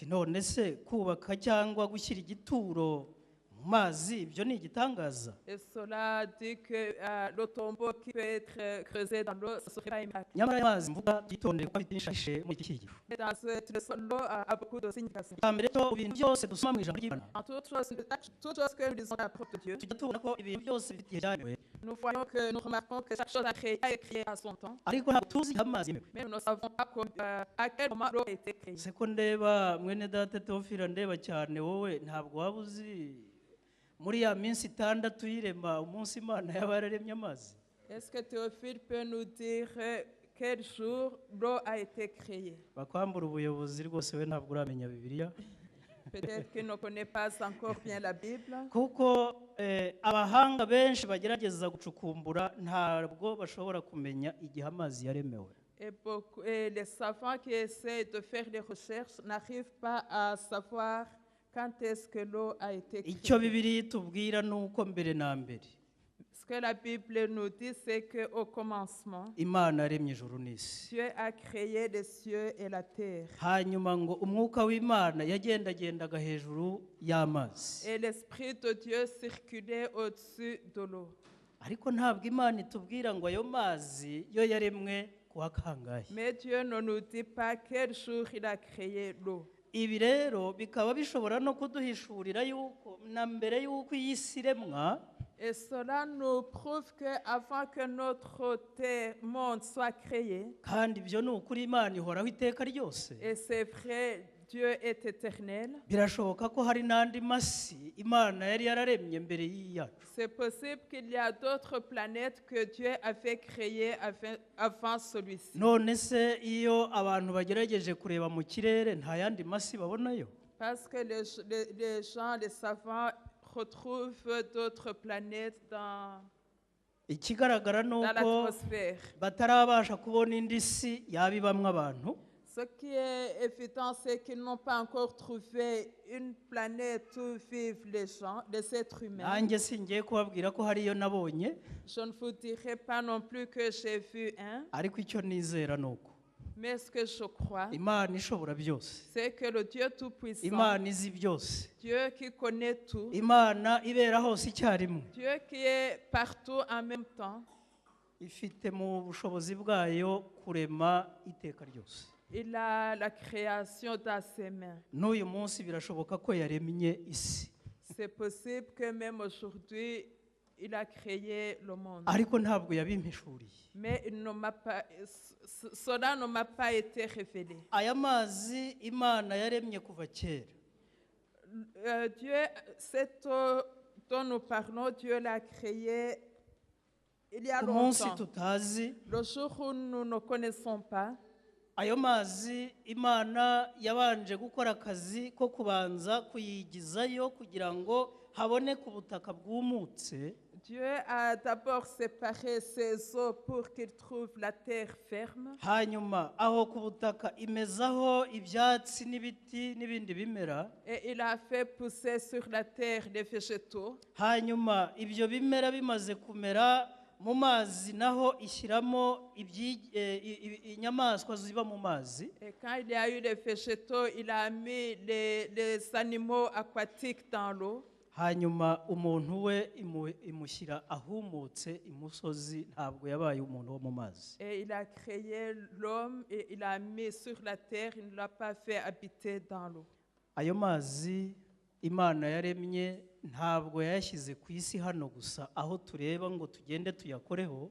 none se kubaka cyangwa gushyira igituro mu mazi ibyo ni igitangaza. Et cela dit que le tombeau qui peut être creusé dans l'eau, ce serait pas un miracle. nyamara amazi mvuga byitondere kuko bitishishe muri iki cyigisho. Et dans cette leçon-là a beaucoup de signification. mbere to ibintu byose dusoma mu ijambo ry'Imana En toute chose que nous lisons dans la parole de Dieu, tujya tubona ko ibintu byose bifite igihe cyanewe, nous remarquons que chaque chose a été créée à son temps, ariko ntabwo tuzi igihe amazi yemewe. mais nous ne savons pas à quel moment l'eau a été créée. se ko ndeba mwene data Teofila, ndeba cyane wowe ntabwo waba uzi muri ya minsi 6 y'irema umunsi Imana yaba yararemye amazi. Est-ce que Théophile peut nous dire quel jour l'eau a été créée? bakwambura ubuyobozi rwose we ntabwo uramenya Bibiliya. Peut-être qu'il ne connaît pas encore bien la Bible. kuko abahanga benshi bagerageza gucukumbura ntabwo bashobora kumenya igihe amazi yaremewe. Et les savants qui essaient de faire des recherches n'arrivent pas à savoir quand est-ce que l'eau a été icyo créée. Bibiliya itubwira ni uko mbere na mbere Ce que la Bible nous dit, c'est qu'au commencement, Imana yaremye ijuru n'isi, Dieu a créé les cieux et la terre. hanyuma ngo umwuka w'Imana yagendagendaga hejuru y'amazi. Et l'Esprit de Dieu circulait au-dessus de l'eau. ariko ntabwo Imana itubwira ngo ayo mazi yo yaremwe kuwa kangahe. Mais Dieu ne nous dit pas quel jour il a créé l'eau. ibi rero bikaba bishobora no kuduhishurira yuko na mbere y'uko iyi si iremwa Et cela nous prouve qu'avant que notre monde soit créé, kandi ibyo ni ukuri Imana ihoraho iteka ryose, et c'est vrai, Dieu est éternel, birashoboka ko hari n'andi masi Imana yari yararemye mbere y'iyacu. c'est possible qu'il y a d'autres planètes que Dieu avait créées avant celui-ci. none se iyo abantu bagerageje kureba mu kirere nta yandi masi babonayo? Parce que les gens, les savants retrouvent d'autres planètes dans ikigaragara ni uko l'atmosphère. batarabasha kubona indi si yaba ibamwo abantu. Ce qui est évident, c'est qu'ils n'ont pas encore trouvé une planète où vivent les gens, les êtres humains. nanjye singiye kubabwira ko hariyo nabonye, Je ne vous dirai pas non plus que j'ai vu un, ariko icyo nizera ni uko mais ce que je crois, Imana ishobora byose, c'est que le Dieu Tout-Puissant, Imana izi byose, Dieu qui connaît tout, Imana ibera hose icyarimwe, Dieu qui est partout en même temps, ifite mu bushobozi bwayo kurema iteka ryose. il a la création dans ses mains. n'uyu munsi birashoboka ko yaremye isi, C'est possible que même aujourd'hui, il a créé le monde. ariko ntabwo yabimpishuriye. Mais cela ne m'a pas été révélé. aya mazi Imana yaremye kuva kera. Dieu, cette eau dont nous parlons, Dieu l'a créée il y a ku munsi longtemps. tutazi, Le jour où nous ne connaissons pas, ayo mazi Imana yabanje gukora akazi ko kubanza kuyigizayo kugira ngo haboneke ubutaka bwumutse. Dieu a d'abord séparé ses eaux pour qu'il trouve la terre ferme. hanyuma aho ku butaka imezaho ibyatsi n'ibiti n'ibindi bimera. Et il a fait pousser sur la terre des végétaux. hanyuma ibyo bimera bimaze kumera mu mazi naho ishyiramo inyamaswa ziba mu mazi. Et quand il y a eu les végétaux, il a mis les animaux aquatiques dans l'eau. hanyuma umuntu we imushyira ahumutse imusozi, ntabwo yabaye umuntu wo mu mazi. Et il a créé l'homme et il l'a mis sur la terre, il ne l'a pas fait habiter dans l'eau. ayo mazi Imana yaremye ntabwo yayashyize ku isi hano gusa aho tureba ngo tugende tuyakoreho,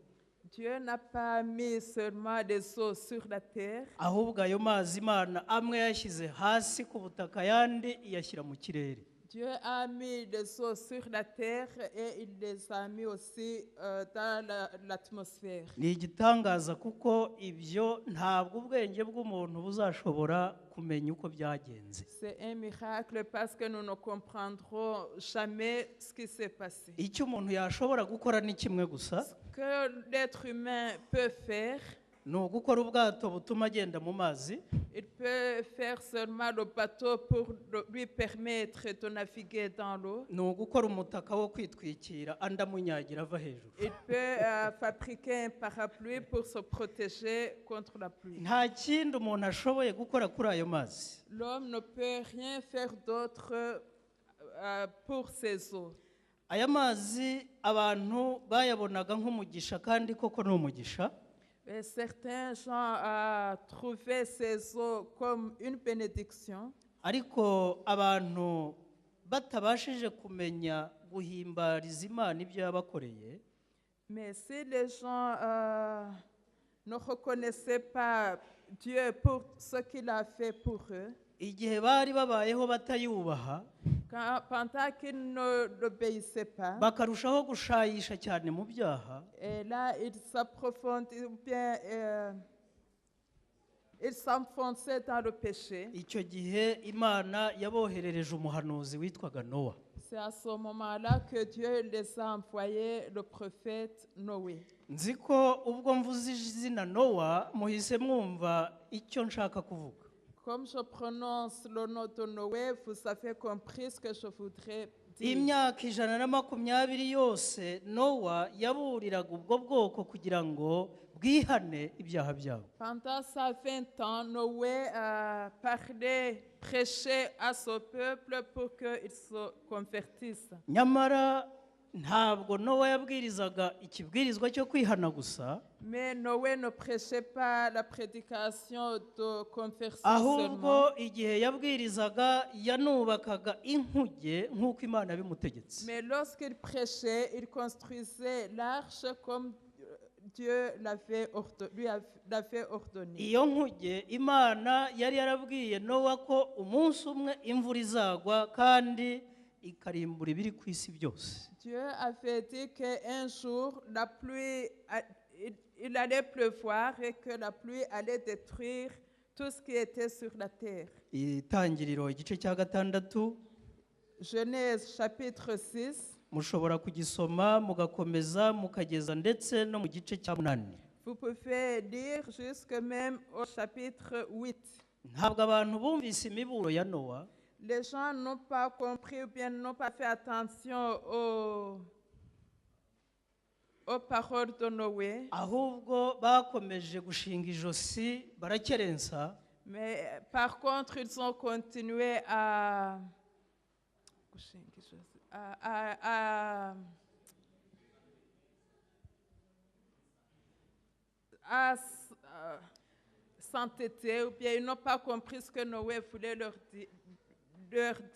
Dieu n'a pas mis seulement des eaux sur la terre, ahubwo ayo mazi Imana amwe yashyize hasi ku butaka, ayandi iyashyira mu kirere. Dieu a mis les eaux sur la terre et il les a mis aussi dans l'atmosphère. ni igitangaza kuko ibyo ntabwo ubwenge bw'umuntu buzashobora kumenya uko byagenze. C'est un miracle parce que nous ne comprendrons jamais ce qui s'est passé. icyo umuntu yashobora gukora ni kimwe gusa, Ce que l'être humain peut faire, ni ugukora ubwato butuma agenda mu mazi, Il peut faire seulement le bateau pour lui permettre de naviguer dans l'eau. ni ugukora umutaka wo kwitwikira andi amunyagira ava hejuru. Il peut fabriquer un parapluie pour se protéger contre la pluie. nta kindi umuntu ashoboye gukora kuri ayo mazi. L'homme ne peut rien faire d'autre pour ces eaux. aya mazi abantu bayabonaga nk'umugisha kandi koko ni umugisha. Et certains gens trouvaient ces eaux comme une bénédiction. ariko abantu batabashije kumenya guhimbariza Imana ibyo yabakoreye, Mais si les gens ne reconnaissaient pas Dieu pour ce qu'il a fait pour eux, igihe bari babayeho batayubaha, pendant qu'ils ne l'obéissaient pas, bakarushaho gushayisha cyane mu byaha, et là ils s'approfondissaient ou bien ils s'enfonçaient dans le péché. icyo gihe Imana yaboherereje umuhanuzi witwaga Nowa. C'est à ce moment-là que Dieu les a envoyés le prophète Noé. nzi ko ubwo mvuze izina Nowa muhise mwumva icyo nshaka kuvuga. Comme je prononce le nom de Noé, vous avez compris ce que je voudrais dire. imyaka 120 yose Nowa yaburiraga ubwo bwoko kugira ngo bwihane ibyaha byabo. Pendant sa 20 ans, Noé parlait, prêchait à ce peuple pour qu'ils se convertissent. nyamara ntabwo Nowa yabwirizaga ikibwirizwa cyo kwihana gusa, Mais Noé ne prêchait pas la prédication de conversion ahubwo seulement. igihe yabwirizaga yanubakaga inkuge nk'uko Imana yabimutegetse. Mais lorsqu'il prêchait, il construisait l'arche comme Dieu lui l'avait ordonné. iyo nkuge Imana yari yarabwiye Nowa ko umunsi umwe imvura izagwa kandi ikarimbura ibiri ku isi byose. Dieu avait dit qu'un jour, la pluie, il allait pleuvoir et que la pluie allait détruire tout ce qui était sur la terre. Itangiriro igice cya 6, Genèse chapitre 6. mushobora kugisoma mugakomeza mukageza ndetse no mu gice cya 8. Vous pouvez lire jusque même au chapitre 8. ntabwo abantu bumvise imiburo ya Nowa, Les gens n'ont pas compris ou bien n'ont pas fait attention aux paroles de Noé, ahubwo bakomeje gushinga ijosi barakerensa, mais par contre, ils ont continué à s'entêter ou bien ils n'ont pas compris ce que Noé voulait leur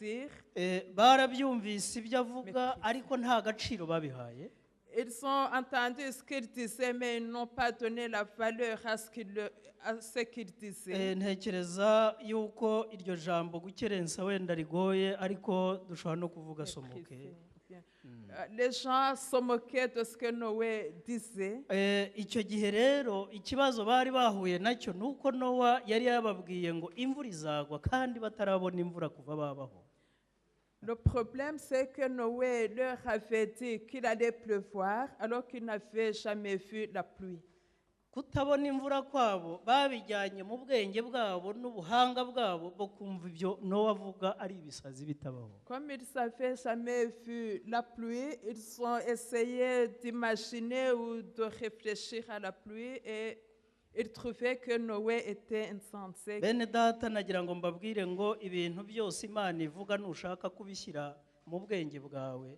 dire. barabyumvise ibyo avuga ariko nta gaciro babihaye. Ils ont entendu ce qu'il disait, mais ils n'ont pas donné la valeur à ce qu'il disait. ntekereza yuko iryo jambo gukerensa wenda rigoye, ariko dushobora no kuvuga somoke. Les gens se moquaient de ce que Noé disait. icyo gihe rero ikibazo bari bahuye nacyo ni uko Nowa yari yababwiye ngo imvura izagwa kandi batarabona imvura kuva babaho. Le problème, c'est que Noé leur avait dit qu'il allait pleuvoir alors qu'ils n'avaient jamais vu la pluie. kutabona imvura kwabo babijyanye mu bwenge bwabo n'ubuhanga bwabo bwo kumva ibyo Nowa avuga ari ibisazi bitabaho. Comme ils n'avaient jamais vu la pluie, ils ont essayé d'imaginer ou de réfléchir à la pluie et ils trouvaient que Noé était insensé. bene data nagira ngo mbabwire ngo ibintu byose Imana ivuga nushaka kubishyira mu bwenge bwawe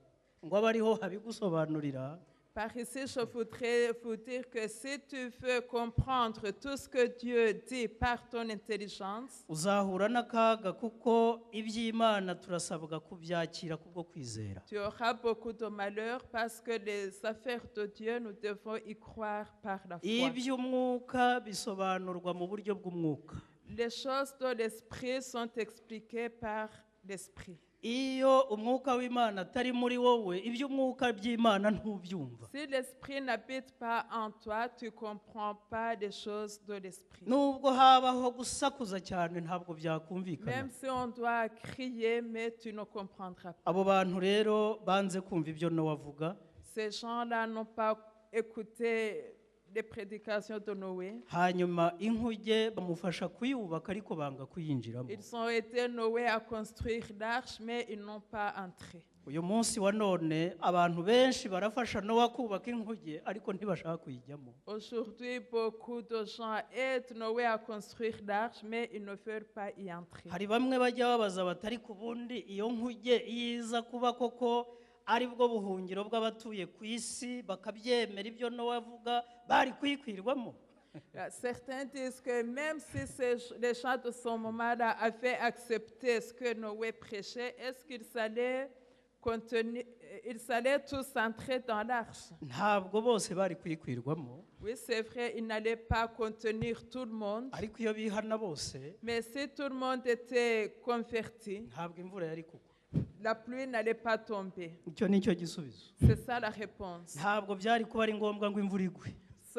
ngo abe ariho habigusobanurira. Par ici, je voudrais vous dire que si tu veux comprendre tout ce que Dieu dit par ton intelligence, uzahura n'akaga kuko iby'Imana turasabwa kubyakira kubwo kwizera. tu auras beaucoup de malheur parce que les affaires de Dieu, nous devons y croire par la foi. iby'umwuka bisobanurwa mu buryo bw'umwuka. Les choses de l'esprit sont expliquées par l'esprit. iyo umwuka w'Imana atari muri wowe iby'umwuka by'Imana ntubyumva. Si l'esprit n'habite pas en toi, tu ne comprends pas les choses de l'esprit. nubwo habaho gusakuza cyane ntabwo byakumvikana. Même si on doit crier, mais tu ne comprendras pas. abo bantu rero banze kumva ibyo Nowa avuga. Ces gens-là n'ont pas écouté les prédications de Noé. hanyuma inkuge bamufasha kuyubaka ariko banga kuyinjiramo. Ils ont aidé Noé à construire l'arche, mais ils n'ont pas entré. Uyu munsi wa none abantu benshi barafasha Nowa kubaka inkuge ariko ntibashaka kuyijyamo. Aujourd'hui, beaucoup de gens aident Noé à construire l'arche, mais ils ne veulent pas y entrer. Hari bamwe bajya babaza batari ku bundi iyo nkuge iza kuba koko ari bwo buhungiro bw'abatuye ku isi bakabyemera ibyo Nowa avuga bari kuyikwirwamo. Certains disent que même si les gens de ce moment-là avaient accepté ce que Noé prêchait, est-ce ils allaient tous entrer dans l'arche? Ntabwo bose bari kuyikwirwamo. Oui, c'est vrai, ils n'allaient pas contenir tout le monde. Ariko iyo bihana bose Mais si tout le monde était converti, ntabwo imvura yari kugwa. la pluie n'allait pas tomber. Icyo nicyo gisubizo. C'est ça la réponse. Ntabwo byari kuba ari ngombwa ngo imvura igwe.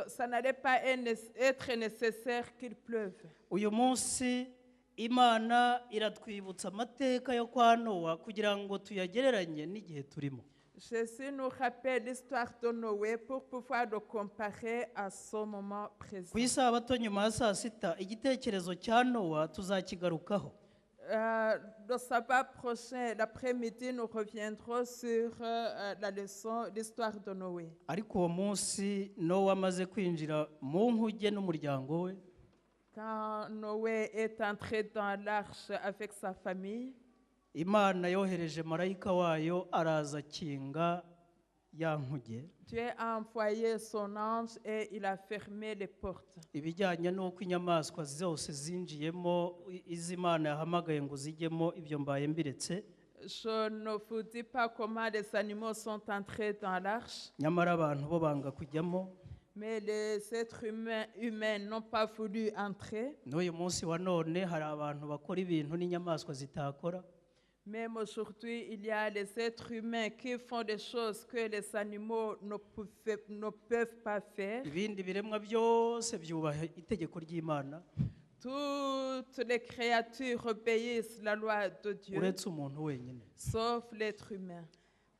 Ça n'allait pas être nécessaire qu'il pleuve. Uyu munsi Imana iratwibutsa amateka yo kwa Nowa kugira ngo tuyagereranye n'igihe turimo. Jésus nous rappelle l'histoire de Noé pour pouvoir le comparer à ce moment présent. Ku isabato nyuma ya saa sita igitekerezo cya Nowa tuzakigarukaho. Le sabbat prochain, l'après-midi, nous reviendrons sur la leçon, l'histoire de Noé. Ariko uwo munsi Nowa amaze kwinjira mu nkuge n'umuryango we, Quand Noé est entré dans l'arche avec sa famille, Imana yohereje marayika wayo araza akinga ya nkuge. Dieu a envoyé son ange et il a fermé les portes. Ibijyanye n'uko inyamaswa zose zinjiyemo iz'Imana yahamagaye ngo zijyemo ibyo mbaye mbiretse. Je ne vous dis pas comment les animaux sont entrés dans l'arche, Nyamara abantu bo banga kujyamo. mais les êtres humains n'ont pas voulu entrer. N'uyu munsi wa none hari abantu bakora ibintu n'inyamaswa zitakora. Même aujourd'hui, il y a les êtres humains qui font des choses que les animaux ne peuvent pas faire. Ibindi biremwa byose byubaha itegeko ry'Imana Toutes les créatures obéissent la loi de Dieu, uretse umuntu wenyine. sauf l'être humain.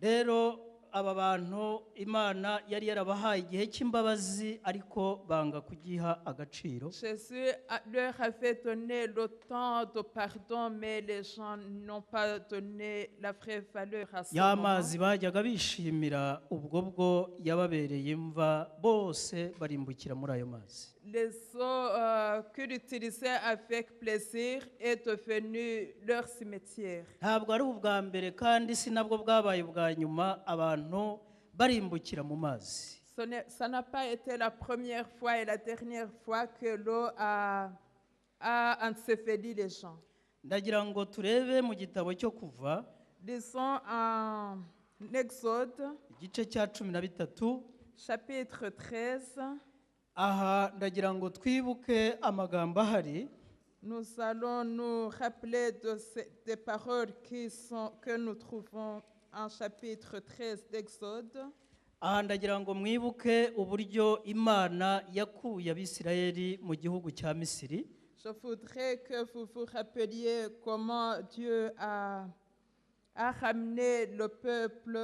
Rero aba bantu Imana yari yarabahaye igihe cy'imbabazi ariko banga kugiha agaciro. Jésus leur avait donné le temps de pardon, mais les gens n'ont pas donné la vraie valeur à ce moment. Y'amazi bajyaga bishimira ubwo bwo yababereye imva bose barimbukira muri ayo mazi. Les eaux qu'ils utilisaient avec plaisir est devenu leur cimetière. Ntabwo ari ubwa mbere kandi si nabwo bwabaye ubwa nyuma abantu barimbukira mu mazi. Ça n'a pas été la première fois et la dernière fois que l'eau a enseveli les gens. Ndagira ngo turebe mu gitabo cyo Kuva Lisons en Exode, igice cya 13. chapitre 13. Aha ndagira ngo twibuke amagambo ahari. Nous allons nous rappeler des paroles que nous trouvons en chapitre 13 d'Exode. Aha ndagira ngo mwibuke uburyo Imana yakuye Abisirayeli mu gihugu cya Misiri. Je voudrais que vous vous rappeliez comment Dieu a ramené le peuple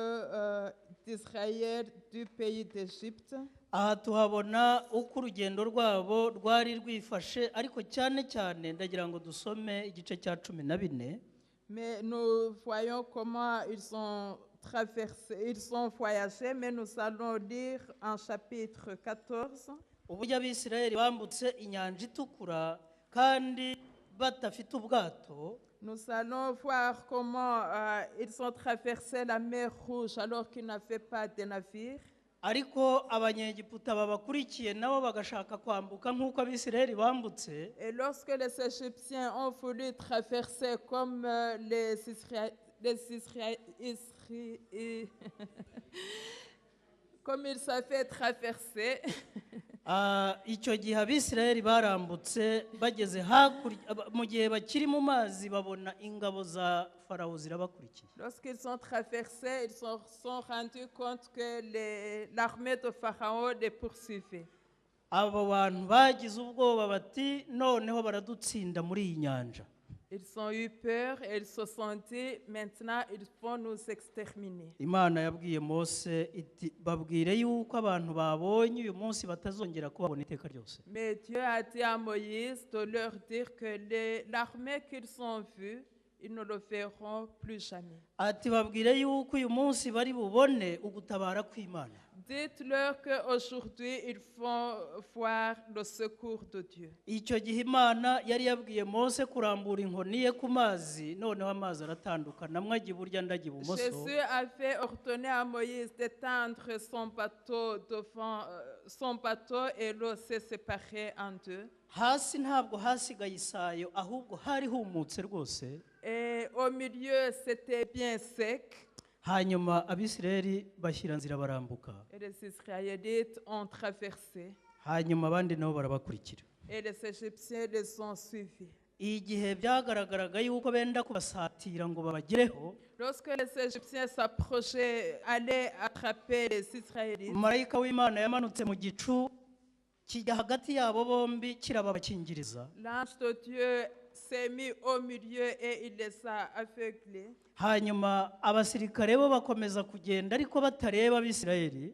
d'Israël du pays d'Égypte. Aha tuhabona uko urugendo rwabo rwari rwifashe ariko cyane cyane ndagira ngo dusome igice cya 14. Mais nous voyons comment ils ont voyagé, mais nous allons lire en chapitre 14. Uburyo Abisirayeli bambutse inyanja itukura kandi batafite ubwato. Nous allons voir comment ils ont traversé la mer Rouge alors qu'ils n'avaient pas de navire. Ariko abanyegiputa babakurikiye nabo bagashaka kwambuka nk'uko Abisirayeli bambutse. Et lorsque les Égyptiens ont voulu traverser comme comme ils savaient traverser, icyo gihe Abisirayeli barambutse bageze hakurya mu gihe bakiri mu mazi babona ingabo za Farawo zirabakurikiye. Lorsqu'ils ont traversé, ils se sont rendus compte que l'armée de Pharaon les poursuivait. Abo bantu bagize ubwoba bati noneho baradutsinda muri iyi nyanja. Ils ont eu peur et ils se sont dit, maintenant ils vont nous exterminer. imana yabwiye mose iti babwire yuko abantu babonye uyu munsi batazongera kubabona iteka ryose. Mais Dieu a dit à Moïse de leur dire que l'armée qu'ils ont vue, ils ne le verront plus jamais. Ati babwire yuko uyu munsi bari bubone ugutabara kw'Imana. Dites-leur qu'aujourd'hui, ils vont voir le secours de Dieu. Icyo gihe Imana yari yabwiye Mose kurambura inkoni ye ku mazi, noneho amazi aratandukana, amwe ajya iburyo andi ajya ibumoso. Jésus avait ordonné à Moïse d'étendre son bateau et l'eau s'est séparée en deux. Hasi ntabwo hasigaye isayo, ahubwo hari humutse rwose. Et au milieu, c'était bien sec. Hanyuma Abisirayeli bashyira nzira barambuka. Et les Israélites ont traversé. Hanyuma abandi nabo barabakurikira. Et les Égyptiens les ont suivis. Igihe byagaragaraga yuko benda kubasatira ngo babagereho, Lorsque les Égyptiens s'approchaient, allaient attraper les Israélites, marayika w'Imana yamanutse mu gicu kijya hagati yabo bombi kirababakingiriza. l'ange de Dieu s'est mis au milieu et il les a aveuglés. Hanyuma abasirikare bo bakomeza kugenda ariko batareba Abisirayeli.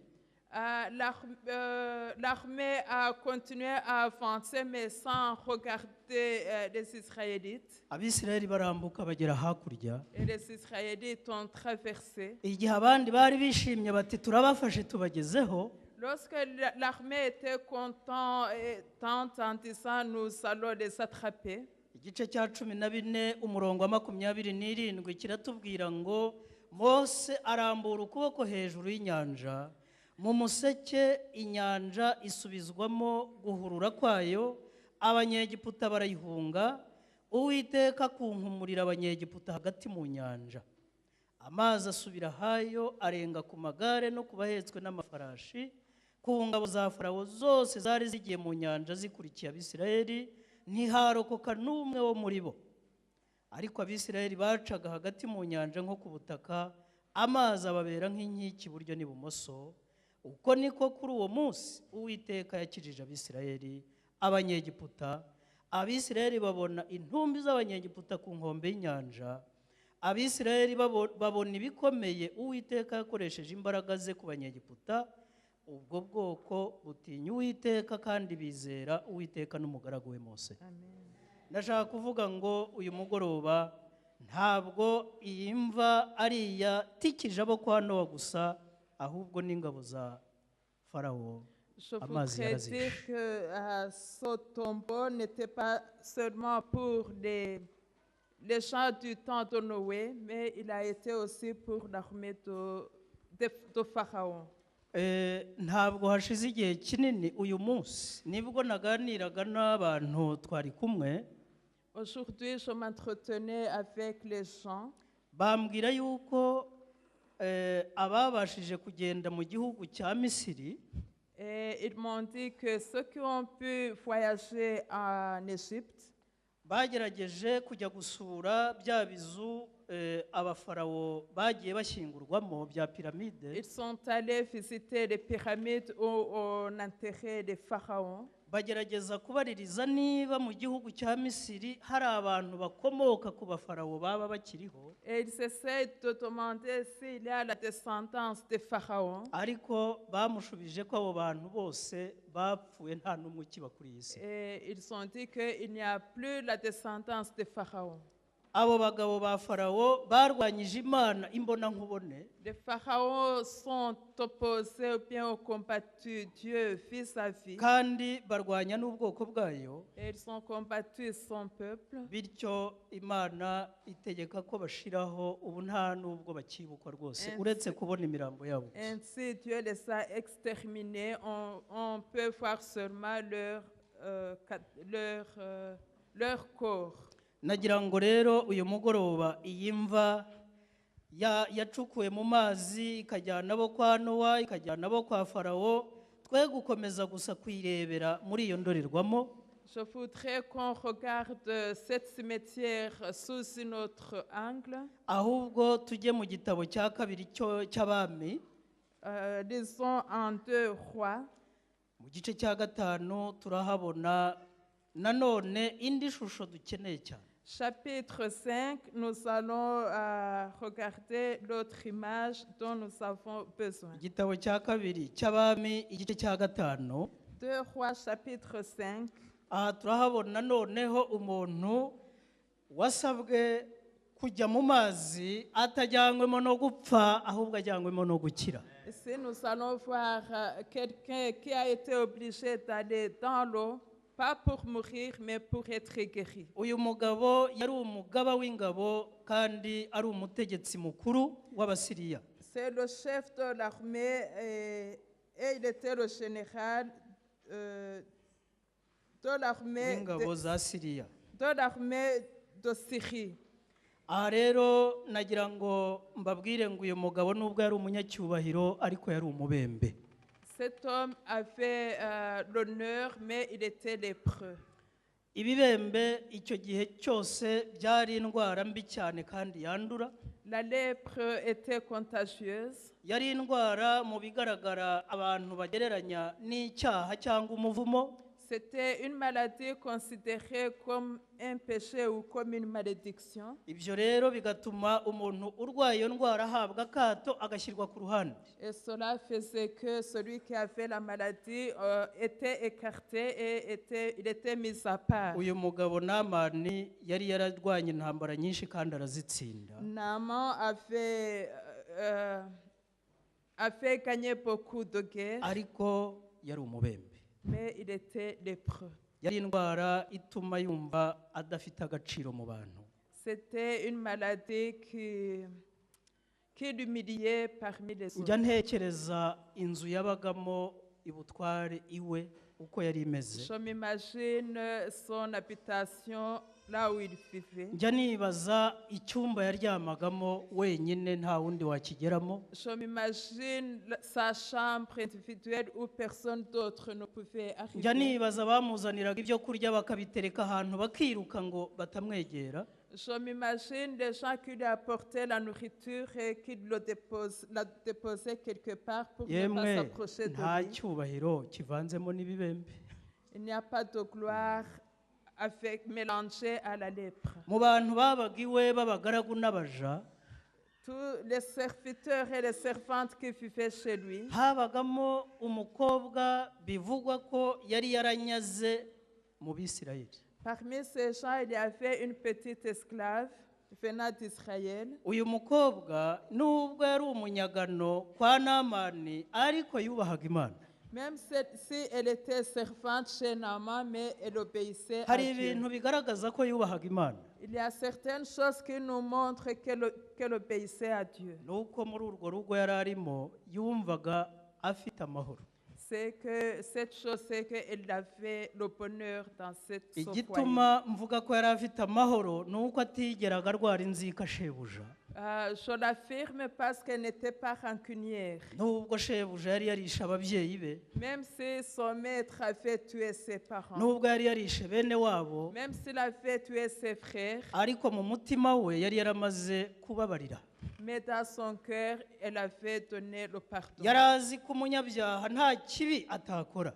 L'armée a continué à avancer mais sans regarder les Israélites. Abisirayeli barambuka bagera hakurya. Et les Israélites ont traversé. Igihe abandi bari bishimye bati turabafashe tubagezeho, Lorsque l'armée était contente en disant nous allons les attraper, igice cya 14 umurongo wa 27 kiratubwira ngo Mose arambura ukuboko hejuru y'inyanja, mu museke inyanja isubizwamo guhurura kwayo, abanyegiputa barayihunga, Uwiteka kunkumurira abanyegiputa hagati mu nyanja. Amazi asubira hayo arenga ku magare no kubahetswe n'amafarashi, ku ngabo za Farawo zose zari zigiye mu nyanja zikurikiye Abisirayeli, ntiharokoka n'umwe wo muri bo. Ariko Abisirayeli bacaga hagati mu nyanja nko ku butaka, amazi ababera nk'inkiki iburyo n'ibumoso. Uko niko kuri uwo munsi Uwiteka yakijije Abisirayeli abanyegiputa. Abisirayeli babona intumbi z'abanyegiputa ku nkombe y'inyanja. Abisirayeli babona ibikomeye Uwiteka yakoresheje imbaraga ze ku banyegiputa. Ubwo bwoko butinya Uwiteka kandi bizera Uwiteka n'umugaragu we Mose. Ndashaka kuvuga ngo uyu mugoroba ntabwo iyi mva ari iya tikije abo kwa Nowa gusa, ahubwo n'ingabo za Farawo. Je voudrais dire que ce tombeau n'était pas seulement pour les gens du temps de Noé, mais il a été aussi pour l'armée de Pharaon. Ntabwo hashize igihe kinini uyu munsi nibwo naganiraga n'abantu twari kumwe. Aujourd'hui, je m'entretenais avec les gens. Bambwira yuko ababashije kugenda mu gihugu cya Misiri, et ils m'ont dit que ceux qui ont pu voyager en Égypte bagerageje kujya gusura bya bizu abafarawo bagiye bashyingurwamo bya piramide. Ils sont allés visiter les pyramides où on enterrait les pharaons. Bagerageza kubaririza niba mu gihugu cya Misiri hari abantu bakomoka ku bafarawo baba bakiriho. Et ils essaient de demander s'il y a la descendance des pharaons. Ariko bamushubije ko abo bantu bose bapfuye nta n'umwe ukiba kuri iyi si. Et ils ont dit qu'il n'y a plus la descendance des pharaons. Abo bagabo ba Farawo barwanyije Imana imbona nkubone. Les pharaons sont opposés ou bien ont combattu Dieu vis-à-vis. Kandi barwanya n'ubwoko bwayo. Et ils ont combattu son peuple. Bityo Imana itegeka ko bashiraho ubu nta n'ubwo bakibukwa rwose uretse kubona imirambo yabo. Ainsi Dieu les a exterminés. On peut voir seulement leur corps. Nagira ngo rero uyu mugoroba iyi mva yacukuwe mu mazi ikajyana abo kwa Nowa ikajyana abo kwa Farawo, twe gukomeza gusa kwirebera muri iyo ndorerwamo. Je voudrais qu'on regarde cette cimetière sous un autre angle. Ahubwo tujye mu gitabo cya kabiri cy'Abami. Lisons en 2 Rois. Mu gice cya 5 turahabona nanone indi shusho dukeneye cyane. Chapitre 5, nous allons regarder l'autre image dont nous avons besoin. igitabo cya kabiri cy'abami igice cya gatanu 2 Rois, chapitre 5. aha turahabona noneho umuntu wasabwe kujya mu mazi atajyanywemo no gupfa ahubwo ajyanywemo no gukira. Ici, nous allons voir quelqu'un qui a été obligé d'aller dans l'eau, pas pour mourir, mais pour être guéri. uyu mugabo yari umugaba w'ingabo kandi ari umutegetsi mukuru w'Abasiriya. C'est le chef de l'armée et il était le général de l'armée w'ingabo za Siriya. de Syrie. aha rero nagira ngo mbabwire ngo uyu mugabo nubwo yari umunyacyubahiro ariko yari umubembe. Cet homme avait l'honneur, mais il était lépreux. ibibembe icyo gihe cyose byari indwara mbi cyane kandi yandura. La lèpre était contagieuse. yari indwara mu bigaragara abantu bagereranya n'icyaha cyangwa umuvumo. C'était une maladie considérée comme un péché ou comme une malédiction. ibyo rero bigatuma umuntu urwaye iyo ndwara ahabwa akato agashyirwa ku ruhande. Et cela faisait que celui qui avait la maladie était écarté et il était mis à part. uyu mugabo Namani yari yararwanye intambara nyinshi kandi arazitsinda. Naaman avait gagné beaucoup de guerres, ariko yari umubembe. mais il était lépreux. yari indwara ituma yumva adafite agaciro mu bantu. C'était une maladie qui l'humiliait parmi les njya autres. ntekereza inzu yabagamo ibutware iwe uko yari imeze. Je m'imagine son habitation là où il vivait. njya nibaza icyumba yaryamagamo wenyine nta wundi wakigeramo. Je m'imagine sa chambre individuelle où personne d'autre ne pouvait njya arriver. nibaza bamuzaniraga ibyo kurya bakabitereka ahantu bakiruka ngo batamwegera. Je m'imagine les gens qui lui apportaient la nourriture et qui la déposaient quelque part pour ne pas yemwe s'approcher de nta lui. cyubahiro kivanzemo n'ibibembe. Il n'y a pas de gloire mélangée à la lèpre. mu bantu babaga iwe b'abagaragu n'abaja Tous les serviteurs et les servantes qui vivaient chez lui, habagamo umukobwa bivugwa ko yari yaranyaze mu Bisirayeli. parmi ces gens, il y avait une petite esclave venant d'Israël. uyu mukobwa nubwo yari umunyagano kwa Namani ariko yubahaga Imana. Même si elle était servante chez Naaman, mais elle obéissait à hari Dieu. ibintu bigaragaza ko yubahaga Imana. Il y a certaines choses qui nous montrent qu'elle obéissait à Dieu. nuko muri urwo rugo yari arimo yumvaga afite amahoro. C'est que cette chose, c'est qu'elle avait le bonheur dans ce foyer. igituma mvuga ko yari afite amahoro ni uko atigeraga arwara inzika shebuja. Je l'affirme parce qu'elle n'était pas rancunière. nubwo shebuja yari yarishe ababyeyi be, Même si son maître avait tué ses parents, nubwo yari yarishe bene wabo, même s'il avait tué ses frères, ariko mu mutima we yari yaramaze kubabarira. mais dans son cœur, elle avait donné le pardon. yari azi ko umunyabyaha nta kibi atakora.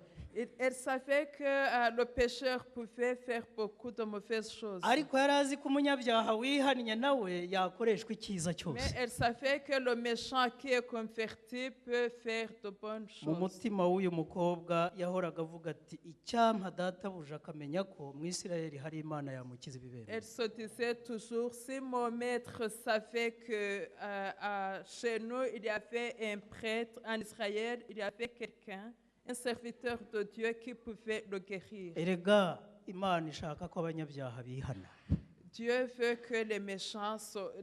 Elle savait que le pécheur pouvait faire beaucoup de mauvaises choses. ariko yari azi ko umunyabyaha wihannye nawe yakoreshwa icyiza Mais cyose. elle savait que le méchant qui est converti peut faire de bonnes mu choses. mutima w'uyu mukobwa yahoraga avuga ati icyampa databuja akamenya ko mu Isirayeli hari Imana yamukiza ibibembe. Elle se disait toujours, si mon maître savait que chez nous, il y avait un prêtre en Israël, il y avait quelqu'un, un serviteur de Dieu qui pouvait le guérir. erega Imana ishaka ko abanyabyaha bihana Dieu veut que les méchants,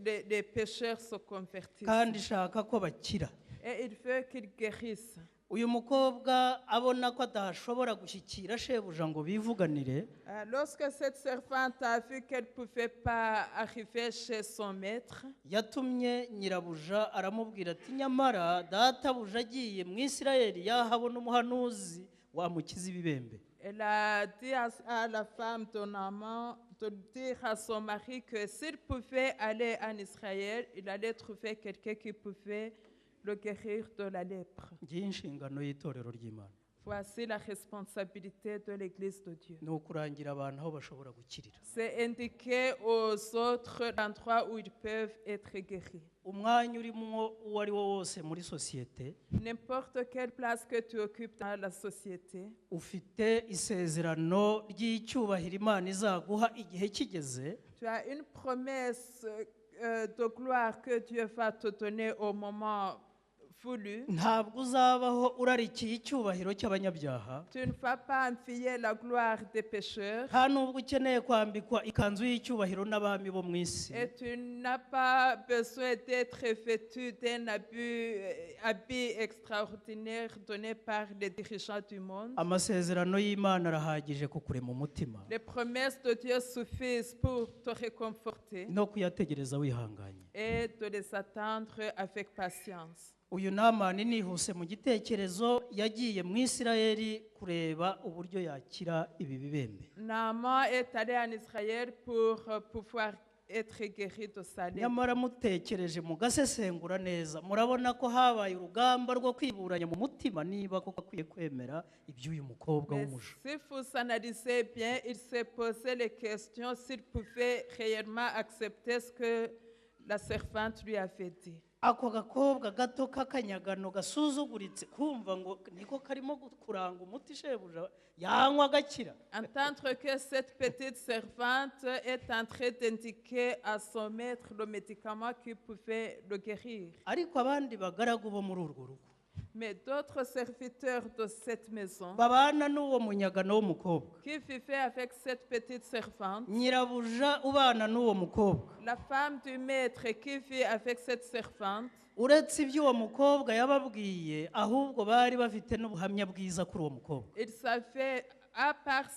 les pécheurs se convertissent. kandi ishaka ko bakira. Et il veut qu'ils guérissent. uyu mukobwa abona ko adashobora gushyikira shebuja ngo bivuganire, Lorsque cette servante a vu qu'elle ne pouvait pas arriver chez son maître, yatumye nyirabuja aramubwira ati nyamara databuja agiye mu Isirayeli yahabona umuhanuzi wamukiza ibibembe. elle a dit à la femme de Naaman de dire à son mari que s'il pouvait aller en Israël, il allait trouver quelqu'un qui pouvait le guérir de la lèpre. ngiyi inshingano y'itorero ry'Imana. Voici la responsabilité de l'Église de Dieu. ni ukurangira abantu aho bashobora gukirira. C'est indiquer aux autres l'endroit où ils peuvent être guéris. Umwanya urimo uwo ari wo wose muri sosiyete N'importe quelle place que tu occupes dans la société, ufite isezerano ry'icyubahiro Imana izaguha igihe kigeze, tu as une promesse de gloire que Dieu va te donner au moment voulu. ntabwo uzabaho urarikiye icyubahiro cy'abanyabyaha, Tu ne vas pas enfier la gloire des pécheurs nta nubwo ukeneye kwambikwa ikanzu y'icyubahiro n'abami bo mu isi. et tu n'as pas besoin d'être vêtu d'un habit extraordinaire donné par les dirigeants du monde. Amasezerano y'Imana arahagije kukurema umutima Les promesses de Dieu suffisent pour te réconforter no kuyategereza wihanganye. et de les attendre avec patience. Uyu Namani nihuse mu gitekerezo yagiye mu Isirayeli kureba uburyo yakira ibi bibembe. Naaman est allé en Israël pour pouvoir être guéri de sa lèpre. Nyamara mutekereje mugasesengura neza murabona ko habaye urugamba rwo kwiburanya mu mutima niba koko akwiye kwemera iby'uyu mukobwa Mais w'umuja. si vous analysez bien, il s'est posé les questions s'il pouvait réellement accepter ce que la servante lui avait dit. Ako gakobwa gato k'akanyagano gasuzuguritse kumva ngo niko karimo kuranga umuti shebuja yanywa agakira. Entendre que cette petite servante est en train d'indiquer à son maître le médicament qui pouvait le guérir. Ariko abandi bagaragu bo muri urwo rugo Mais d'autres serviteurs de cette maison babana n'uwo munyagano w'umukobwa, qui vivaient avec cette petite servante, nyirabuja ubana n'uwo mukobwa, la femme du maître qui vit avec cette servante, uretse ibyo uwo mukobwa yababwiye ahubwo bari bafite n'ubuhamya bwiza kuri uwo mukobwa. ils savaient, à part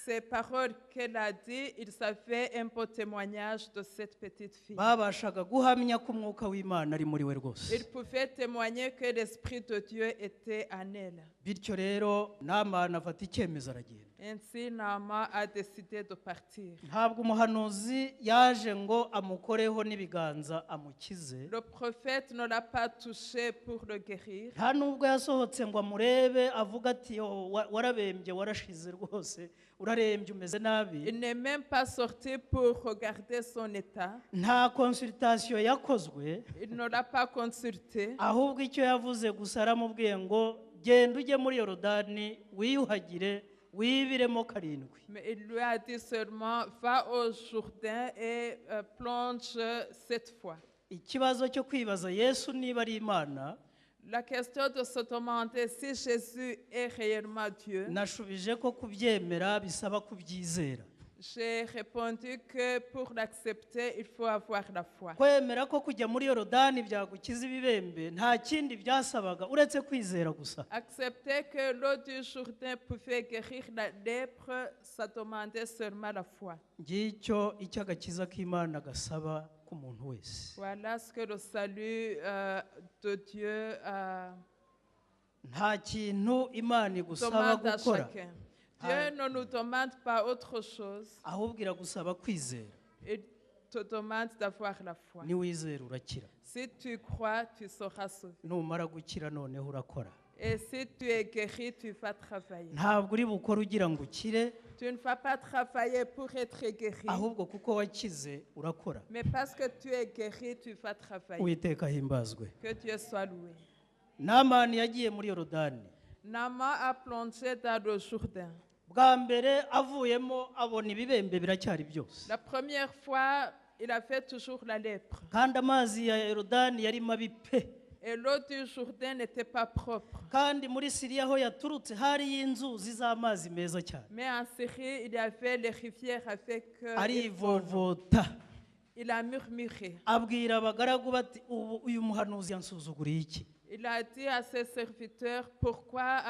ces paroles qu'elle a dit, ils savaient un beau témoignage de cette petite fille. Babashaga guhamya ko umwuka w'Imana ari muri we rwose. Ils pouvaient témoigner que l'Esprit de Dieu était en elle. Bityo rero Namani afata icyemezo aragenda. Ainsi, Naaman a décidé de partir. Ntabwo umuhanuzi yaje ngo amukoreho n'ibiganza amukize, Le prophète ne l'a pas touché pour le guérir. nta nubwo yasohotse ngo amurebe avuga ati warabembye warashize rwose urarembye umeze nabi. Il n'est même pas sorti pour regarder son état. Nta consultation yakozwe, Il ne l'a pas consulté. ahubwo icyo yavuze gusa aramubwiye ngo genda ujye muri Yorodani wiyuhagire wibiremo karindwi. Mais il lui a dit seulement, va au Jourdain et plonge 7 fois. Ikibazo cyo kwibaza Yesu niba ari Imana, La question de se demander si Jésus est réellement Dieu, nashubije ko kubyemera bisaba kubyizera. j'ai répondu que pour l'accepter, il faut avoir la foi. Kwemera ko kujya muri Yorodani byagukiza ibibembe nta kindi byasabaga uretse kwizera gusa. Accepter que l'eau du Jourdain pouvait guérir la lèpre, ça demandait seulement la foi. Ngicyo icy'agakiza k'Imana gasaba ku muntu wese. Voilà ce que le salut de Dieu Nta kintu Imana igusaba demande à gukora, chacun. Dieu ne nous demande pas autre chose. ahubwo iragusaba kwizera. Il te demande d'avoir la foi. Niwizera urakira. Si tu crois, tu seras sauvé. Numara gukira noneho urakora. Et si tu es guéri, tu vas travailler. Ntabwo uri bukora ugira ngo ukire, Tu ne vas pas travailler pour être guéri, ahubwo kuko wakize urakora. mais parce que tu es guéri, tu vas travailler. Uwiteka ahimbazwe. Que Dieu soit loué. Namani yagiye muri Yorodani. Naaman a plongé dans le Jourdain. Bwa mbere avuyemo abona ibibembe biracyari byose, La première fois, il avait toujours la lèpre. kandi amazi ya Yorodani yari mabi pe. Et l'eau du Jourdain n'était pas propre. Kandi muri Siriya aho yaturutse hari inzuzi z'amazi meza cyane. Mais en Syrie, il y avait les rivières avec une eau. Arivovota Il a murmuré. abwira abagaragu bati uyu muhanuzi yansuzuguriye iki? Il a dit à ses serviteurs, pourquoi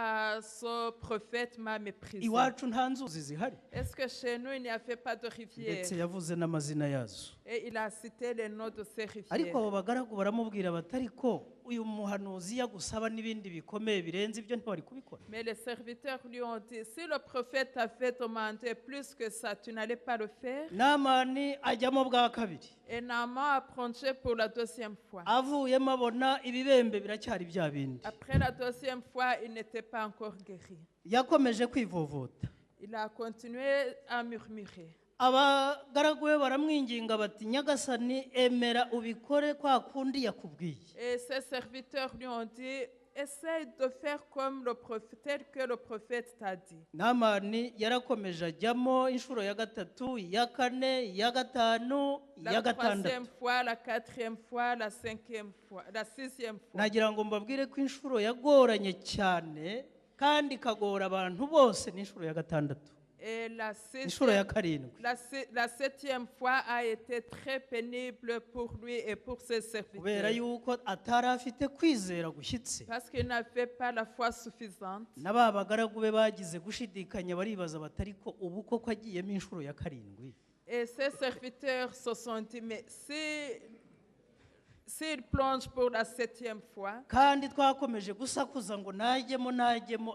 ce prophète m'a méprisé? Iwacu nta nzuzi zihari. Est-ce que chez nous, il n'y avait pas de rivière? Ndetse yavuze n'amazina yazo. Et il a cité les noms de ces Ariko rivières. abo bagaragu baramubwira bati ariko uyu muhanuzi yagusaba n'ibindi bikomeye birenze ibyo ntibari kubikora. Mais les serviteurs lui ont dit, si le prophète t'avait demandé plus que ça, tu n'allais pas le faire? Namani ajyamo bwa kabiri. Et Naaman a plongé pour la deuxième fois. avuyemo abona ibibembe biracyari bya bindi. Après la deuxième fois, il n'était pas encore guéri. Yakomeje kwivovota. Il a continué à murmurer. Abagaragu be baramwinginga bati nyagasani emera ubikore kwa kundi yakubwiye. Et ses serviteurs lui ont dit, essaye de faire comme le prophète, tel que le prophète t'a dit. Namani yarakomeje ajyamo inshuro ya gatatu, iya kane, iya gatanu, iya La troisième gatandatu. fois, la quatrième fois, la cinquième fois, la sixième fois. Nagira ngo mbabwire ko inshuro yagoranye cyane kandi ikagora abantu bose n'inshuro ya gatandatu. Et Inshuro ya karindwi. la septième fois a été très pénible pour lui et pour ses Kubera serviteurs. yuko atari afite kwizera gushyitse. Parce qu'il n'avait pas la foi suffisante. N'aba bagaragu be bagize gushidikanya baribaza batari ko ubu koko agiyemo inshuro ya karindwi. Et ses serviteurs se sont dit, mais s'il plonge pour la septième fois, Kandi twakomeje gusakuza ngo najyemo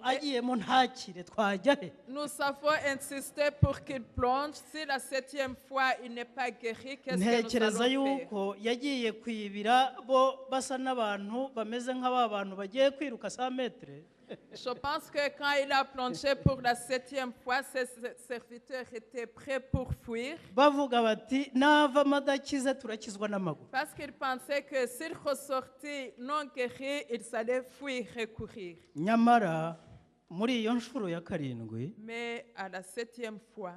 agiyemo ntakire twajya he. nous avons insisté pour qu'il plonge. Si la septième fois il n'est pas guéri, qu'est-ce que Ntekereza nous allons faire? yuko yagiye kwibira bo basa n'abantu bameze nk'aba bantu bagiye kwiruka 100 metre. Je pense que quand il a plongé pour la septième fois, ses serviteurs étaient prêts pour fuir. Bavuga bati nava madakize turakizwa n'amaguru. Parce qu'ils pensaient que s'ils ressortaient non guéris, ils allaient fuir et courir. Nyamara muri iyo nshuro ya karindwi Mais à la septième fois,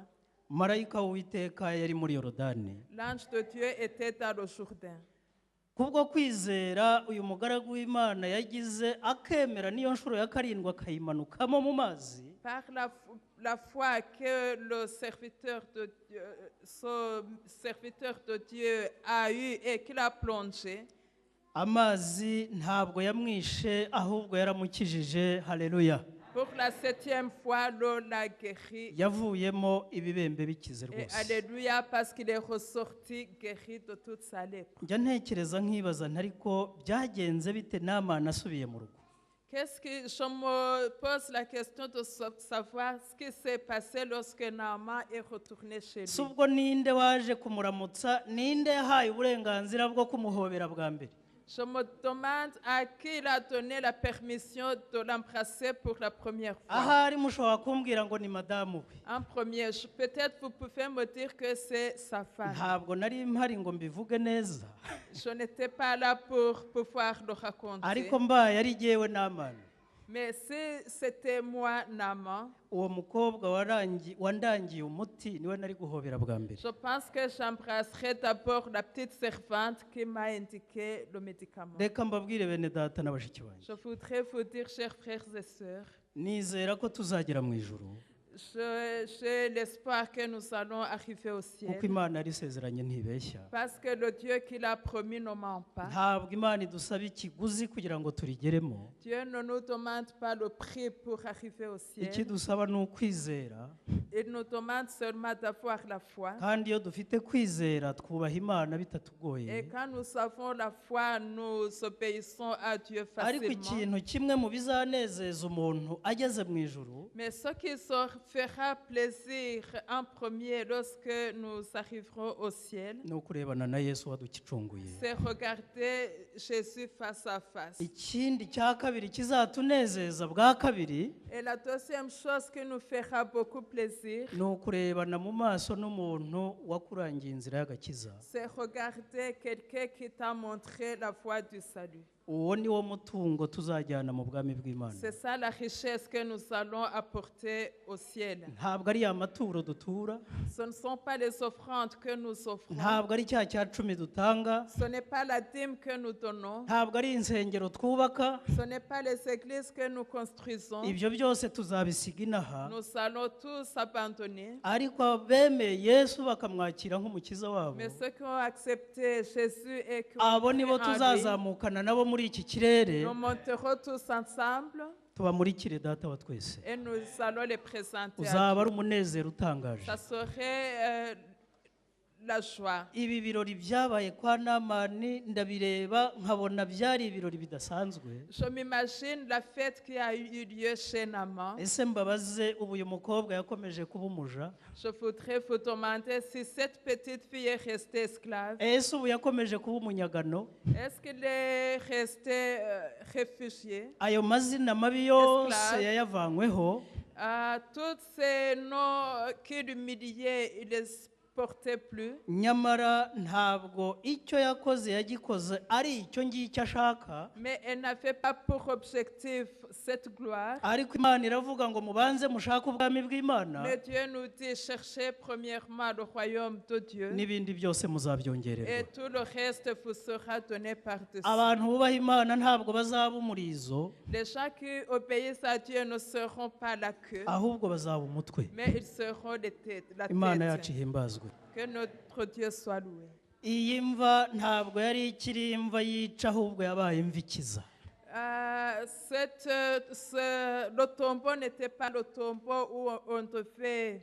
marayika w'Uwiteka yari muri Yorodani. l'ange de Dieu était dans le Jourdain. Kubwo kwizera uyu mugaragu w'Imana yagize akemera niyo nshuro ya karindwi akayimanukamo mu mazi. Par la foi que le serviteur de Dieu, ce serviteur de Dieu a eu et qu'il a plongé, Amazi ntabwo yamwishe ahubwo yaramukijije. Haleluya. pour la septième fois, l'eau l'a guéri. Yavuyemo ibibembe bikize Et rwose. alléluia, parce qu'il est ressorti guéri de toute sa lèpre. Njya ntekereza nkibaza ntariko byagenze bite Namani asubiye mu rugo. Qu'est-ce que je me pose la question de savoir ce qui s'est passé lorsque Naaman est retourné chez Si lui. ubwo ninde waje kumuramutsa, ninde yahaye uburenganzira bwo kumuhobera bwa mbere. Je me demande à qui il a donné la permission de l'embrasser pour la première fois. Ahari mushobora kumbwira ngo ni madamu we. En premier, peut-être vous pouvez me dire que c'est sa femme. Ntabwo nari mpari ngo mbivuge neza. Je n'étais pas là pour pouvoir le raconter. Ariko mbaye ari jyewe Namani. Mais si c'était moi, Naaman, Uwo mukobwa wandangiye umuti niwe nari guhobera bwa mbere. je pense que j'embrasserai d'abord la petite servante qui m'a indiqué le médicament. Reka mbabwire bene data na bashiki banjye. Je voudrais vous dire, chers frères et sœurs, Nizera ko tuzagera mu ijuru. j'ai l'espoir que nous allons arriver au ciel. Kuko Imana yarisezeranye ntibeshya. Parce que le Dieu qu'il a promis ne ment pas. Ntabwo Imana idusaba ikiguzi kugira ngo turigeremo. Dieu ne nous demande pas le prix pour arriver au ciel. Ikidusaba ni ukwizera. Il nous demande seulement d'avoir la foi. Kandi iyo dufite kwizera twubaha Imana bitatugoye. Et quand nous avons la foi, nous obéissons à Dieu Ariko facilement. ikintu kimwe mu bizanezeza umuntu ageze mu ijuru, Mais ce qui se fera plaisir en premier lorsque nous arriverons au ciel, ni ukurebana na Yesu waducunguye. c'est regarder Jésus face à face. Ikindi cya kabiri kizatunezeza bwa kabiri, Et la deuxième chose qui nous fera beaucoup plaisir, ni ukurebana mu maso n'umuntu wakurangiye inzira y'agakiza. c'est regarder quelqu'un qui t'a montré la voie du salut. Uwo ni wo mutungo tuzajyana mu bwami bw'Imana. C'est ça la richesse que nous allons apporter au ciel. Ntabwo ari ya maturo dutura, Ce ne sont pas les offrandes que nous offrons. ntabwo ari cya cya cumi dutanga, Ce n'est pas la dîme que nous donnons. ntabwo ari insengero twubaka. Ce n'est pas les églises que nous construisons. Ibyo byose tuzabisiga inaha. Nous allons tous abandonner. Ariko abemeye Yesu bakamwakira nk'umukiza wabo, Mais ceux qui ont accepté Jésus et qui ont abo nibo cru en lui, tuzazamukana nabo muri iki kirere, nous monterons tous ensemble tubamurikire Data wa twese. et nous allons les présenter à Uzaba Dieu. ari umunezero utangaje. Ça serait la joie. ibi birori byabaye kwa Namani ndabireba nkabona byari ibirori bidasanzwe. Je m'imagine la fête qui a eu lieu chez Naaman. Ese mbabaze ubu uyu mukobwa yakomeje kuba umuja? Je voudrais vous demander si cette petite fille est restée esclave. Ese ubu yakomeje kuba umunyagano? Est-ce qu'il est resté réfugié? Ayo mazina mabi yose Esclave. yayavanyweho, Tous ces noms qui l'humiliaient, il les portait plus. nyamara ntabwo icyo yakoze yagikoze ari icyo ngicyo ashaka, Mais elle n'avait pas pour objectif cette gloire. ariko Imana iravuga ngo mubanze mushake ubwami bw'Imana, Mais Dieu nous dit, cherchez premièrement le royaume de Dieu n'ibindi byose et muzabyongererwa. tout le reste vous sera donné par-dessus. Abantu bubaha Imana ntabwo bazaba umurizo, Les gens qui obéissent à Dieu ne seront pas la queue, ahubwo bazaba umutwe. mais ils seront les têtes, la Imana yacu tête. ihimbazwe. Que notre Dieu soit loué. Iyi mva ntabwo yari ikiri imva yica, ahubwo yabaye imva ikiza. Le tombeau n'était pas le tombeau où on devait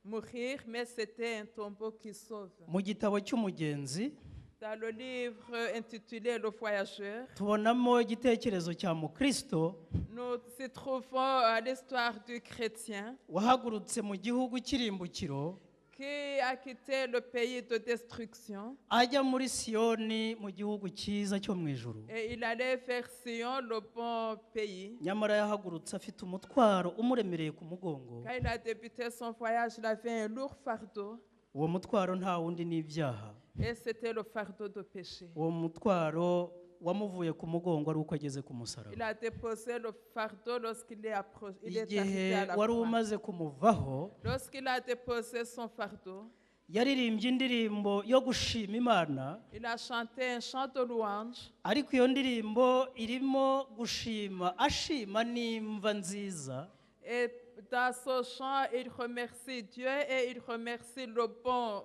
mourir, mais c'était un tombeau qui sauve. Mu gitabo cy'umugenzi Dans le livre intitulé Le Voyageur, tubonamo igitekerezo cya Mukristo nous y trouvons l'histoire du chrétien wahagurutse mu gihugu cy'irimbukiro qui a quitté le pays de destruction ajya muri Siyoni, mu gihugu cyiza cyo mu ijuru. et il allait vers Sion, le bon pays. Nyamara yahagurutse afite umutwaro umuremereye ku mugongo. Quand il a débuté son voyage, il avait un lourd fardeau Uwo mutwaro nta wundi ni ibyaha. et c'était le fardeau de péché. Uwo mutwaro wamuvuye ku mugongo ari uko ageze ku musaraba. Il a déposé le fardeau lorsqu'il est approché. Il est Igihe arrivé à la wari croix. umaze kumuvaho, Lorsqu'il a déposé son fardeau, yaririmbye indirimbo yo gushima Imana, il a chanté un chant de louange. ariko iyo ndirimbo irimo gushima, ashima n'imva nziza. Et dans ce chant, il remercie Dieu et il remercie le bon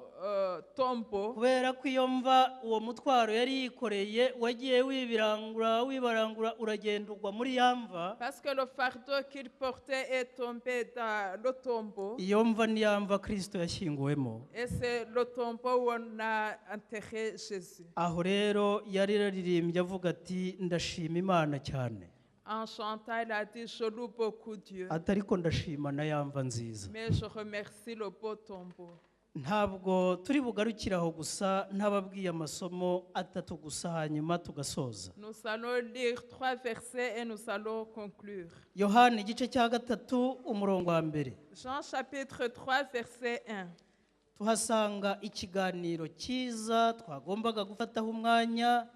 tombeau. Kubera ko iyo mva uwo mutwaro yari yikoreye wagiye wibarangura uragenda ugwa muri ya mva. Parce que le fardeau qu'il portait est tombé dans le tombeau. Iyo mva ni ya mva Kristo yashyinguwemo. Et c'est le tombeau où on a enterré Jésus. Aho rero yari yaririmbye avuga ati ndashima Imana cyane, En chantant, il a dit, je loue beaucoup Dieu, ati ariko ndashima na ya mva nziza. mais je remercie le beau tombeau. Ntabwo turi bugarukire aho gusa, ntababwiye amasomo atatu gusa hanyuma tugasoza. Nous allons lire 3 versets et nous allons conclure. Yohana igice cya gatatu umurongo wa mbere Jean chapitre 3 verset 1. tuhasanga ikiganiro cyiza twagombaga gufataho umwanya,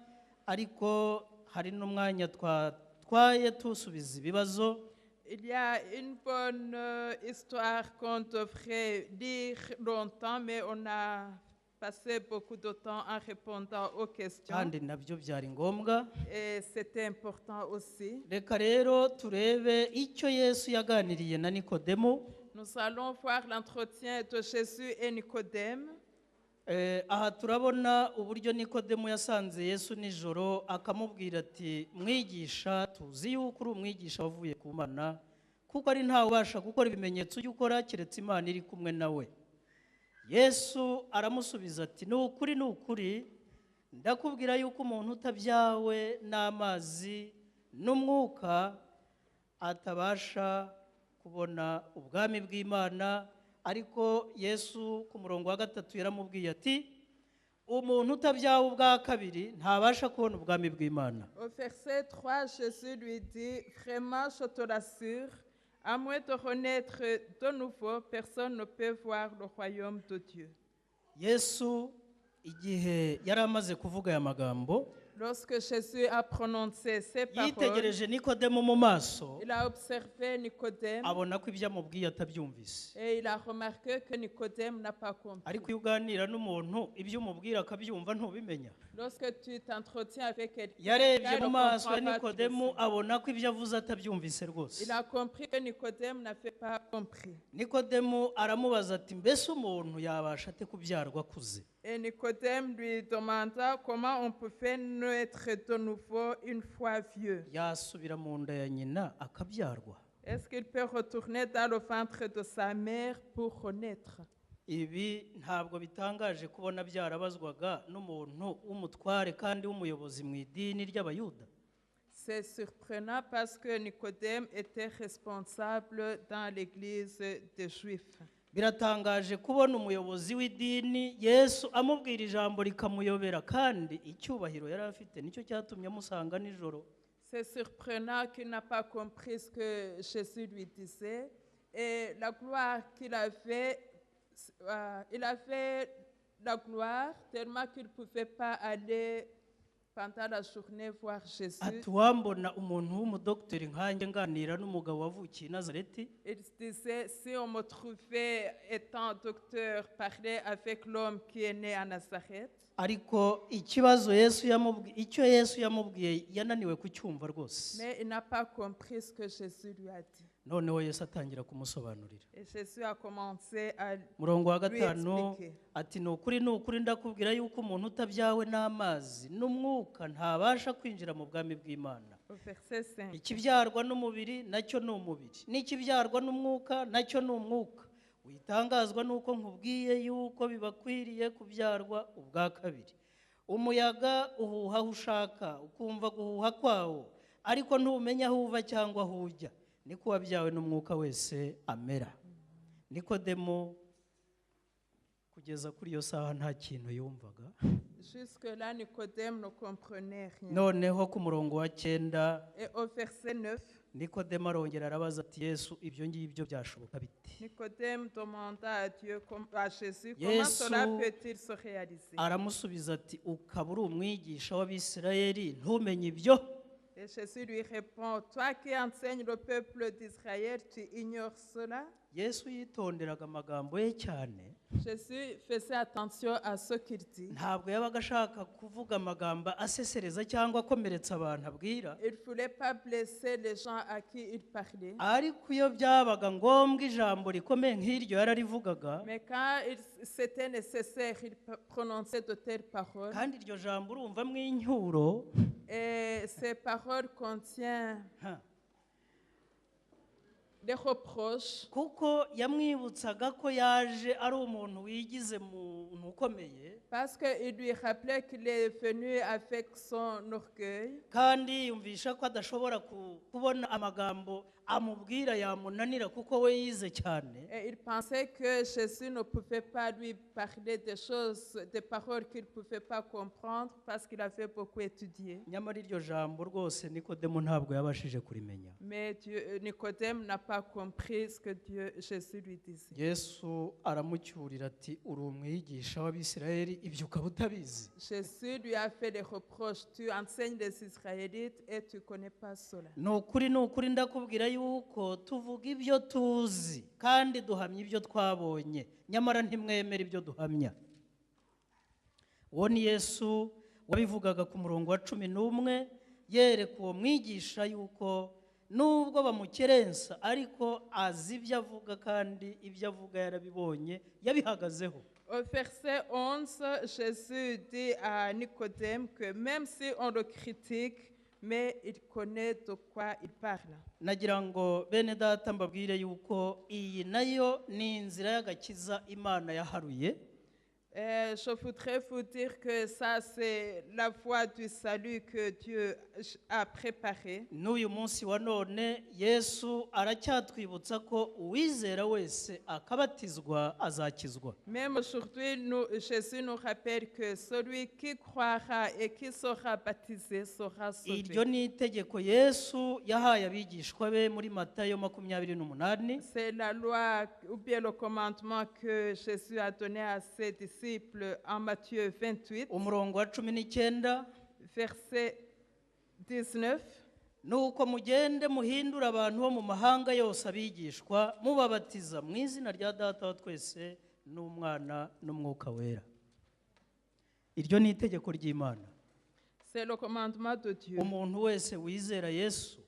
ariko hari n'umwanya twatwaye tusubiza ibibazo. Il y a une bonne histoire qu'on devrait lire longtemps, mais on a passé beaucoup de temps en répondant aux questions. Kandi nabyo byari ngombwa. Et c'était important aussi. Reka rero turebe icyo Yesu yaganiriye na Nikodemo. Nous allons voir l'entretien de Jésus et Nicodème. Aha turabona uburyo Nikodemo yasanze Yesu nijoro akamubwira ati mwigisha, tuzi yuko uri umwigisha wavuye ku Mana, kuko ari ntawe ubasha gukora ibimenyetso ujya ukora keretse Imana iri kumwe nawe. Yesu aramusubiza ati ni ukuri ndakubwira yuko umuntu utabyawe n'amazi n'umwuka atabasha kubona ubwami bw'Imana. Ariko Yesu ku murongo wa gatatu yaramubwiye ati umuntu utabyawe ubwa kabiri ntabasha kubona ubwami bw'Imana. Au verset 3, Jésus lui dit, vraiment, je te l'assure, à moins de renaître de nouveau, personne ne peut voir le royaume de Dieu. Yesu igihe yari amaze kuvuga aya magambo, Lorsque Jésus a prononcé ces paroles, yitegereje Nikodemo mu maso, il a observé Nicodème abona ko ibyo amubwiye atabyumvise. et il a remarqué que Nicodème n'a pas compris. Ariko iyo uganira n'umuntu ibyo umubwira akabyumva ntubimenya. Lorsque tu t'entretiens avec quelqu'un, Yarebye il mu ne maso ya comprend pas Nikodemo tout. abona ko ibyo avuze atabyumvise rwose. Il a compris que Nicodème n'avait pas compris. Nikodemo aramubaza ati mbese umuntu yabasha ate kubyarwa akuze? Et Nicodème lui demanda comment on pouvait naître de nouveau une fois vieux. Yasubira mu nda ya nyina akabyarwa? Est-ce qu'il peut retourner dans le ventre de sa mère pour renaître? ibi ntabwo bitangaje kubona byarabazwaga n'umuntu w'umutware kandi w'umuyobozi mu idini ry'abayuda. C'est surprenant parce que Nicodème était responsable dans l'église des Juifs. Biratangaje kubona umuyobozi w'idini Yesu amubwira ijambo rikamuyobera kandi icyubahiro yari afite nicyo cyatumye amusanga nijoro. C'est surprenant qu'il n'a pas compris ce que Jésus lui disait et la gloire qu'il avait, il avait la gloire tellement qu'il ne pouvait pas aller pendant la journée voir Jésus. Ati wambona umuntu w'umudokiteri nkanjye nganira n'umugabo wavukiye i Nazareti. Il disait, si on me trouvait étant docteur parler avec l'homme qui est né à Nazareth. Ariko ikibazo icyo Yesu yamubwiye yananiwe kucyumva rwose. Mais il n'a pas compris ce que Jésus lui a dit. Noneho Yesu atangira kumusobanurira. Et Jésus a commencé à Murongo wa lui 5 expliquer. ati ni ukuri ndakubwira yuko umuntu utabyawe n'amazi n'umwuka ntabasha kwinjira mu bwami bw'Imana. Au verset 5. Ikibyarwa n'umubiri nacyo ni umubiri, n'ikibyarwa n'umwuka nacyo ni umwuka. Witangazwa nuko nkubwiye yuko bibakwiriye kubyarwa ubwa kabiri. Umuyaga uhuha aho ushaka ukumva guhuha kwawo, ariko ntumenya aho uva cyangwa aho ujya. Niko wabyawe n'umwuka wese amera. Nikodemo kugeza kuri iyo saha nta kintu yumvaga. Jusque là, Nicodème ne comprenait rien. Noneho ku murongo wa 9 Et au verset 9, Nikodemo arongera arabaza ati Yesu ibyo ngibyo byashoboka bite? Nicodème demanda à Jésus, comment Yesu cela peut-il se réaliser? aramusubiza ati ukaba uri umwigisha w'Abisirayeli ntumenye ibyo? Et Jésus lui répond, toi qui enseignes le peuple d'Israël, tu ignores cela? Yesu yitonderaga amagambo ye cyane. Jésus faisait attention à ce qu'il dit. Ntabwo yabaga ashaka kuvuga amagambo asesereza cyangwa akomeretsa abantu abwira. Il ne voulait pas blesser les gens à qui il parlait. Ariko iyo byabaga ngombwa ijambo rikomeye nk'iryo yararivugaga. Mais quand c'était nécessaire, il prononçait de telles paroles. Kandi iryo jambo urumva mu incyuro. Et ces paroles contiennent des reproches. Kuko yamwibutsaga ko yaje ari umuntu wigize mu ukomeye. Parce qu'il lui rappelait qu'il est venu avec son orgueil. Kandi yumvisha ko adashobora kubona amagambo amubwira yamunanira kuko we yize cyane. Et il pensait que Jésus ne pouvait pas lui parler des choses, des paroles qu'il ne pouvait pas comprendre parce qu'il avait beaucoup étudié. Nyamara iryo jambo rwose Nikodemo ntabwo yabashije kurimenya. Mais Nicodème n'a pas compris ce que Jésus lui disait. Yesu aramucyurira ati uri umwigisha w'Abisirayeli ibyo ukaba utabizi. Jésus lui a fait des reproches. Tu enseignes les Israélites et tu ne connais pas cela. Ni ukuri ndakubwira yuko tuvuga ibyo tuzi kandi duhamya ibyo twabonye nyamara ntimwemera ibyo duhamya. Uwo ni Yesu wabivugaga ku murongo wa 11 yereka uwo mwigisha yuko nubwo bamukerensa ariko azi ibyo avuga kandi ibyo avuga yarabibonye yabihagazeho. Au verset 11, Jésus dit à Nicodème que même si on le critique, mais il connaît de quoi il parle. Nagira ngo bene data mbabwire yuko iyi nayo ni inzira y'agakiza Imana yaharuye. Je voudrais vous dire que ça, c'est la voie du salut que Dieu a préparée. N'uyu munsi wa none Yesu aracyatwibutsa ko uwizera wese akabatizwa azakizwa. Même aujourd'hui, Jésus nous rappelle que celui qui croira et qui sera baptisé sera sauvé. Iryo ni itegeko Yesu yahaye abigishwa be muri Matayo 28. C'est la loi ou bien le commandement que Jésus a donné à ses disciples en Matthieu 28, umurongo wa 19. verset 19. Nuko mugende muhindura abantu bo mu mahanga yose abigishwa mubabatiza mu izina rya Data wa twese n'Umwana n'Umwuka wera. Iryo ni itegeko ry'Imana. C'est le commandement de Dieu. Umuntu wese wizera Yesu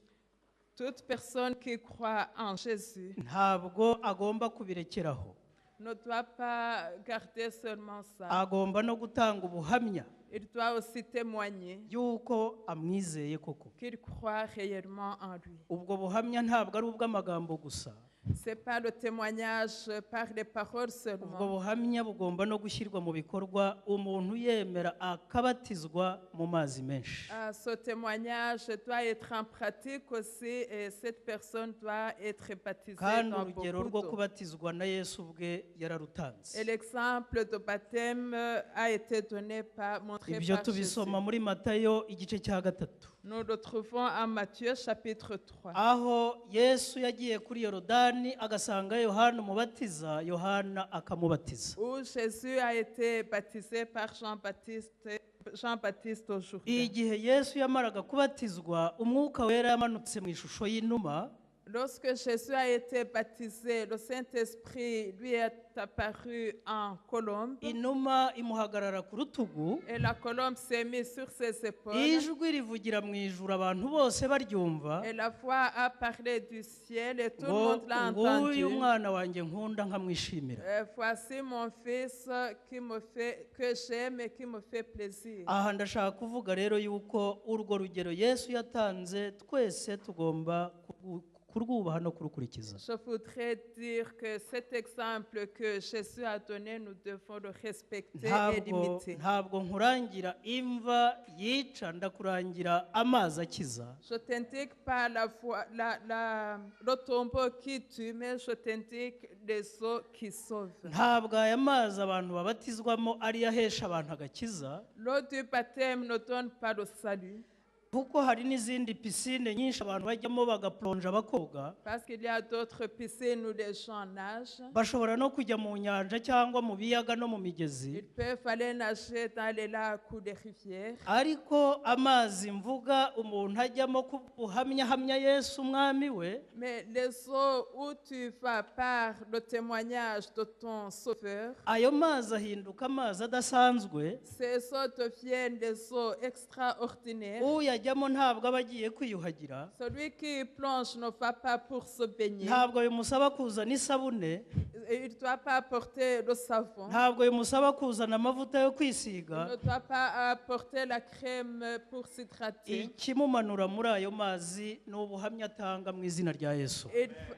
Toute personne qui croit en Jésus ntabwo agomba kubirekeraho. ne doit pas garder seulement ça. Agomba no gutanga ubuhamya Il doit aussi témoigner yuko amwizeye koko. qu'il croit réellement en lui. Ubwo buhamya ntabwo ari ubw'amagambo gusa. Ce n'est pas le témoignage par les paroles ubwo seulement. buhamya bugomba no gushyirwa mu bikorwa umuntu yemera akabatizwa mu mazi menshi. Ce témoignage doit être en pratique aussi et cette personne doit être baptisée kandi dans urugero beaucoup rwo d'eau. kubatizwa na Yesu ubwe yararutanze. Et l'exemple de baptême a été donné montré Ibyo par Jésus. tubisoma muri Matayo igice cya 3. Nous le trouvons en Matthieu chapitre 3. aho Yesu yagiye kuri Yorodani agasanga Yohana umubatiza, Yohana akamubatiza. Où Jésus a été baptisé par Jean-Baptiste au Jourdain. Igihe Yesu yamaraga kubatizwa, umwuka wera yamanutse mu ishusho y'inuma. Lorsque Jésus a été baptisé, le Saint-Esprit lui est apparu en colombe. Inuma imuhagarara ku rutugu, Et la colombe s'est mise sur ses épaules. ijwi rivugira mu ijuru abantu bose baryumva Et la voix a parlé du ciel et tout le ngo monde l'a nguyu entendu. umwana wanjye nkunda nkamwishimira. Voici mon fils que j'aime et qui me fait plaisir. Aha ndashaka kuvuga rero yuko urwo rugero Yesu yatanze twese tugomba kurwubaha no kurukurikiza. Je voudrais dire que cet exemple que Jésus a donné, nous devons le respecter et l'imiter. Ntabwo nkurangira imva yica, ndakurangira amazi akiza. Je t'indique pas le tombeau qui tue, mais je t'indique les eaux qui sauvent. Ntabwo aya mazi abantu babatizwamo ariyo ahesha abantu agakiza, L'eau du baptême ne donne pas le salut. kuko hari n'izindi pisine nyinshi abantu bajyamo bagaplonja bakoga. Parce qu'il y a d'autres piscines où les gens nagent. Bashobora no kujya mu nyanja cyangwa mu biyaga no mu migezi. Ils peuvent aller nager dans les lacs ou les rivières. Ariko amazi mvuga umuntu ajyamo kubuhamya Yesu umwami we, Mais les eaux où tu vas par le témoignage de ton Sauveur, ayo mazi ahinduka amazi adasanzwe. ces eaux deviennent des eaux extraordinaires. Uyajyamo ntabwo aba agiye kwiyuhagira, Celui qui plonge ne va pas pour se baigner. ntabwo bimusaba kuzana isabune, Il ne doit pas apporter le savon. ntabwo bimusaba kuzana amavuta yo Il kwisiga. ne doit pas apporter la crème pour s'hydrater. Ikimumanura muri ayo mazi ni ubuhamya atanga mu izina rya Yesu.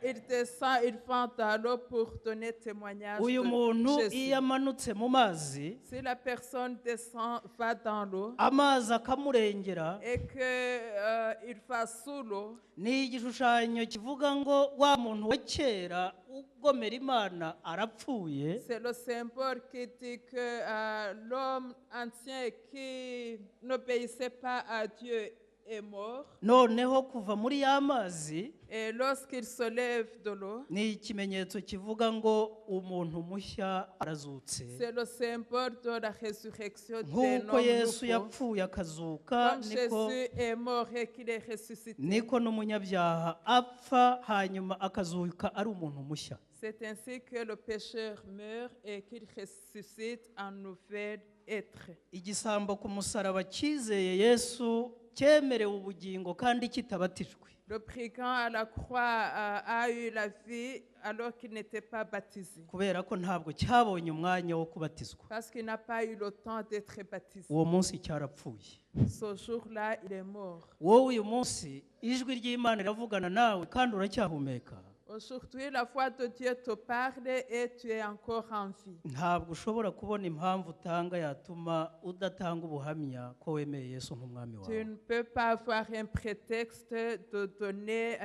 Il descend, il va dans l'eau pour donner témoignage Uyu muntu de iyo Jésus. amanutse mu mazi, Si la personne descend, va dans l'eau amazi akamurengera, et qu'il va sous l'eau, ni igishushanyo kivuga ngo wa muntu wa kera ugomera Imana arapfuye. c'est le symbole qui dit que l'homme ancien qui n'obéissait pas à Dieu est mort. Noneho kuva muri ya mazi Et lorsqu'il se lève de l'eau, ni ikimenyetso kivuga ngo umuntu mushya arazutse. c'est le symbole de la résurrection d'un Nk'uko homme Yesu nouveau. yapfuye akazuka, Comme Jésus est mort et qu'il est ressuscité. niko n'umunyabyaha apfa hanyuma akazuka ari umuntu mushya. C'est ainsi que le pécheur meurt et qu'il ressuscite en nouvel être. Igisambo ku musaraba cyizeye Yesu cyemerewe ubugingo kandi kitabatijwe. Le brigand à la croix a eu la vie alors qu'il n'était pas baptisé. Kubera ko ntabwo cyabonye umwanya wo kubatizwa. Parce qu'il n'a pas eu le temps d'être baptisé. Uwo munsi cyarapfuye. Ce jour-là, il est mort. Wowe uyu munsi ijwi ry'Imana riravugana nawe kandi uracyahumeka. Aujourd'hui, la voix de Dieu te parle et tu es encore en vie. Ntabwo ushobora kubona impamvu utanga yatuma udatanga ubuhamya ko wemeye Yesu nk'umwami Tu wawe. ne peux pas avoir un prétexte de donner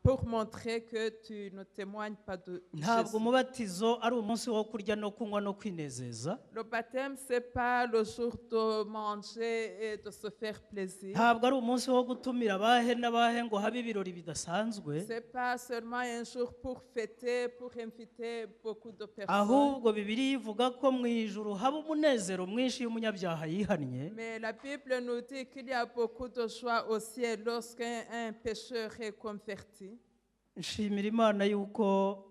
pour montrer que tu ne témoignes pas de Ntabwo Jésus. umubatizo ari umunsi wo kurya no kunywa no kwinezeza. Le baptême, ce n'est pas le jour de manger et de se faire plaisir. Ntabwo ari umunsi wo gutumira abahe n'abahe ngo habe ibirori bidasanzwe. Ce n'est pas seulement un jour pour fêter, pour inviter beaucoup de personnes. Ahubwo Bibiliya ivuga ko mu ijuru haba umunezero mwinshi iyo umunyabyaha yihannye. Mais la Bible nous dit qu'il y a beaucoup de joie au ciel lorsqu'un pécheur est converti. Nshimira Imana yuko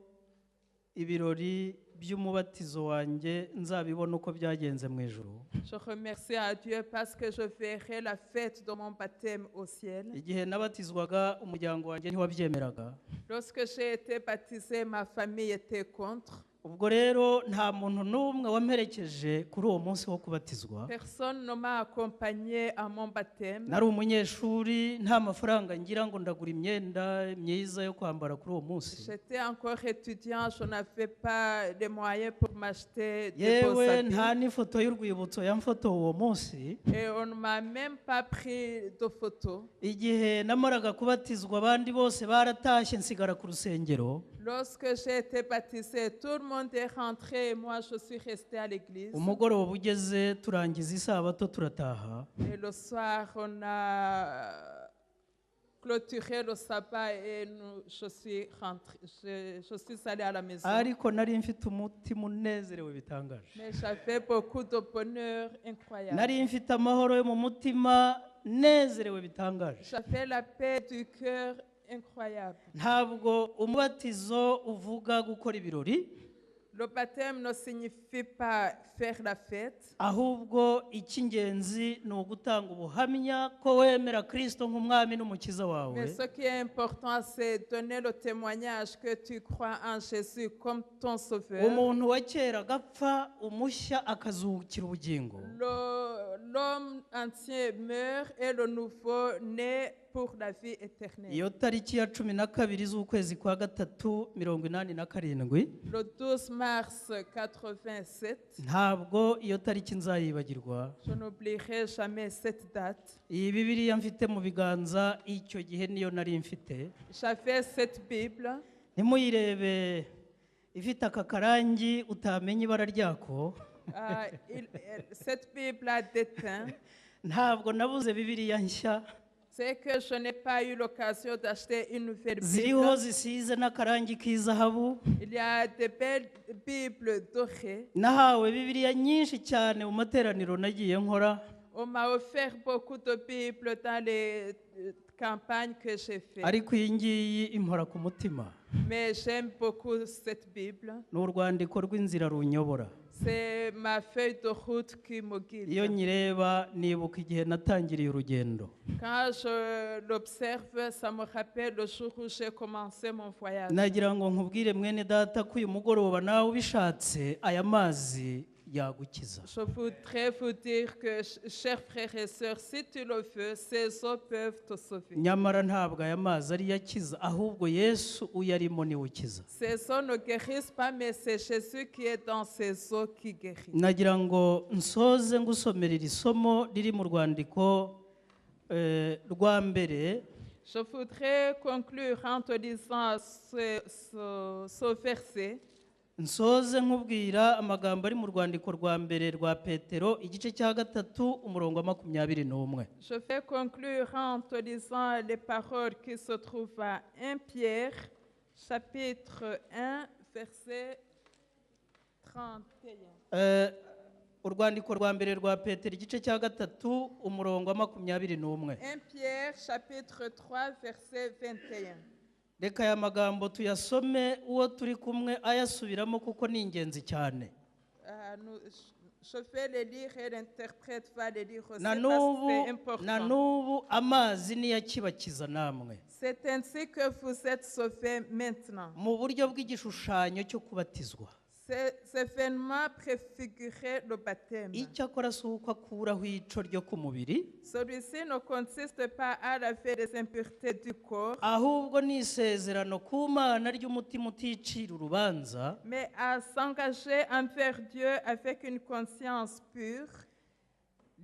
ibirori by'umubatizo wanjye nzabibona uko byagenze mu ijuru. Je remercie à Dieu parce que je verrai la fête de mon baptême au ciel. Igihe nabatizwaga umuryango wanjye ntiwabyemeraga. Lorsque j'ai été baptisé, ma famille était contre. ubwo rero nta muntu n'umwe wamperekeje kuri uwo munsi wo kubatizwa. Personne ne m'a accompagné à mon baptême. Nari umunyeshuri nta mafaranga ngira ngo ndagura imyenda myiza yo kwambara kuri uwo munsi. J'étais encore étudiant, je n'avais pas les moyens pour m'acheter des beaux yewe habits. nta n'ifoto y'urwibutso yamfotowe uwo munsi. Et on ne m'a même pas pris de photos. Igihe namaraga kubatizwa abandi bose baratashye nsigara ku rusengero. Lorsque j'ai été baptisée, tout le monde est rentré et moi je suis restée à l'église. Umugoroba ugeze turangiza isabato turataha. Et le soir, on a clôturé le sabbat et je suis rentrée, je suis allée à la maison. Ariko nari mfite umutima unezerewe bitangaje. Mais j'avais beaucoup de bonheur incroyable. Nari mfite amahoro yo mu mutima nezerewe bitangaje. J'avais la paix du cœur incroyable. Ntabwo umubatizo uvuga gukora ibirori, Le baptême ne signifie pas faire la fête, ahubwo icy'ingenzi ni ugutanga ubuhamya ko wemera Kristo nk'umwami n'umukiza wawe. mais ce qui est important, c'est donner le témoignage que tu crois en Jésus comme ton sauveur. Umuntu wa kera agapfa umushya akazukira ubugingo. L'homme entier meurt et le nouveau naît pour la vie éternelle. Iyo tariki ya 12 z'ukwezi kwa gatatu 87, Le 12 mars 87, ntabwo iyo tariki nzayibagirwa. je n'oublierai jamais cette date. Iyi Bibiliya mfite mu biganza icyo gihe niyo nari mfite. J'avais cette Bible. Ntimuyirebe ifite aka karangi utamenya ibara ryako. Cette Bible a déteint. Ntabwo nabuze Bibiliya nshya. C'est que je n'ai pas eu l'occasion d'acheter une nouvelle Ziriho Bible. zisize n'akarangi k'izahabu. Il y a de belles Bibles dorées. Nahawe Bibiliya nyinshi cyane mu materaniro nagiye nkora. On m'a offert beaucoup de Bibles dans les campagnes que j'ai faites. Ariko iyi ngiyi impora ku mutima. Mais j'aime beaucoup cette Bible. Ni urwandiko rw'inzira runyobora. C'est ma feuille de route qui me Iyo guide. nyireba nibuka igihe natangiriye urugendo. Quand je l'observe, ça me rappelle le jour où j'ai commencé mon voyage. Nagira ngo nkubwire mwene data ko uyu mugoroba nawe ubishatse aya mazi yagukiza. Je voudrais vous dire que, chers frères et sœurs, si tu le veux, ces eaux peuvent te sauver. Nyamara ntabwo aya mazi ari yakiza, ahubwo Yesu uyarimo niwe ukiza. Ces eaux ne guérissent pas, mais c'est Jésus qui est dans ces eaux qui guérit. Nagira ngo nsoze ngusomera iri somo riri mu rwandiko rwa mbere. Je voudrais conclure en te lisant ce verset. Nsoze nkubwira amagambo ari mu rwandiko rwa mbere rwa Petero igice cya gatatu umurongo wa 21. Je vais conclure en te lisant les paroles qui se trouvent à 1 Pierre, chapitre 1, verset 31. Urwandiko rwa mbere rwa Petero igice cya gatatu umurongo wa 21. 1 Pierre, chapitre 3, verset 21. Reka aya magambo tuyasome uwo turi kumwe ayasubiramo kuko ni ingenzi cyane. Je vais les lire et l'interprète va les lire aussi Na parce que c'est n'ubu important. amazi niyo akibakiza namwe. C'est ainsi que vous êtes sauvés maintenant. Mu buryo bw'igishushanyo cyo kubatizwa. Ces événements préfiguraient le baptême. Icyakora si uko akuraho ico ryo ku mubiri, Celui-ci ne consiste pas à laver les impuretés du corps, ahubwo ni isezerano ku Mana ry'umutima uticira urubanza, mais à s'engager envers Dieu avec une conscience pure.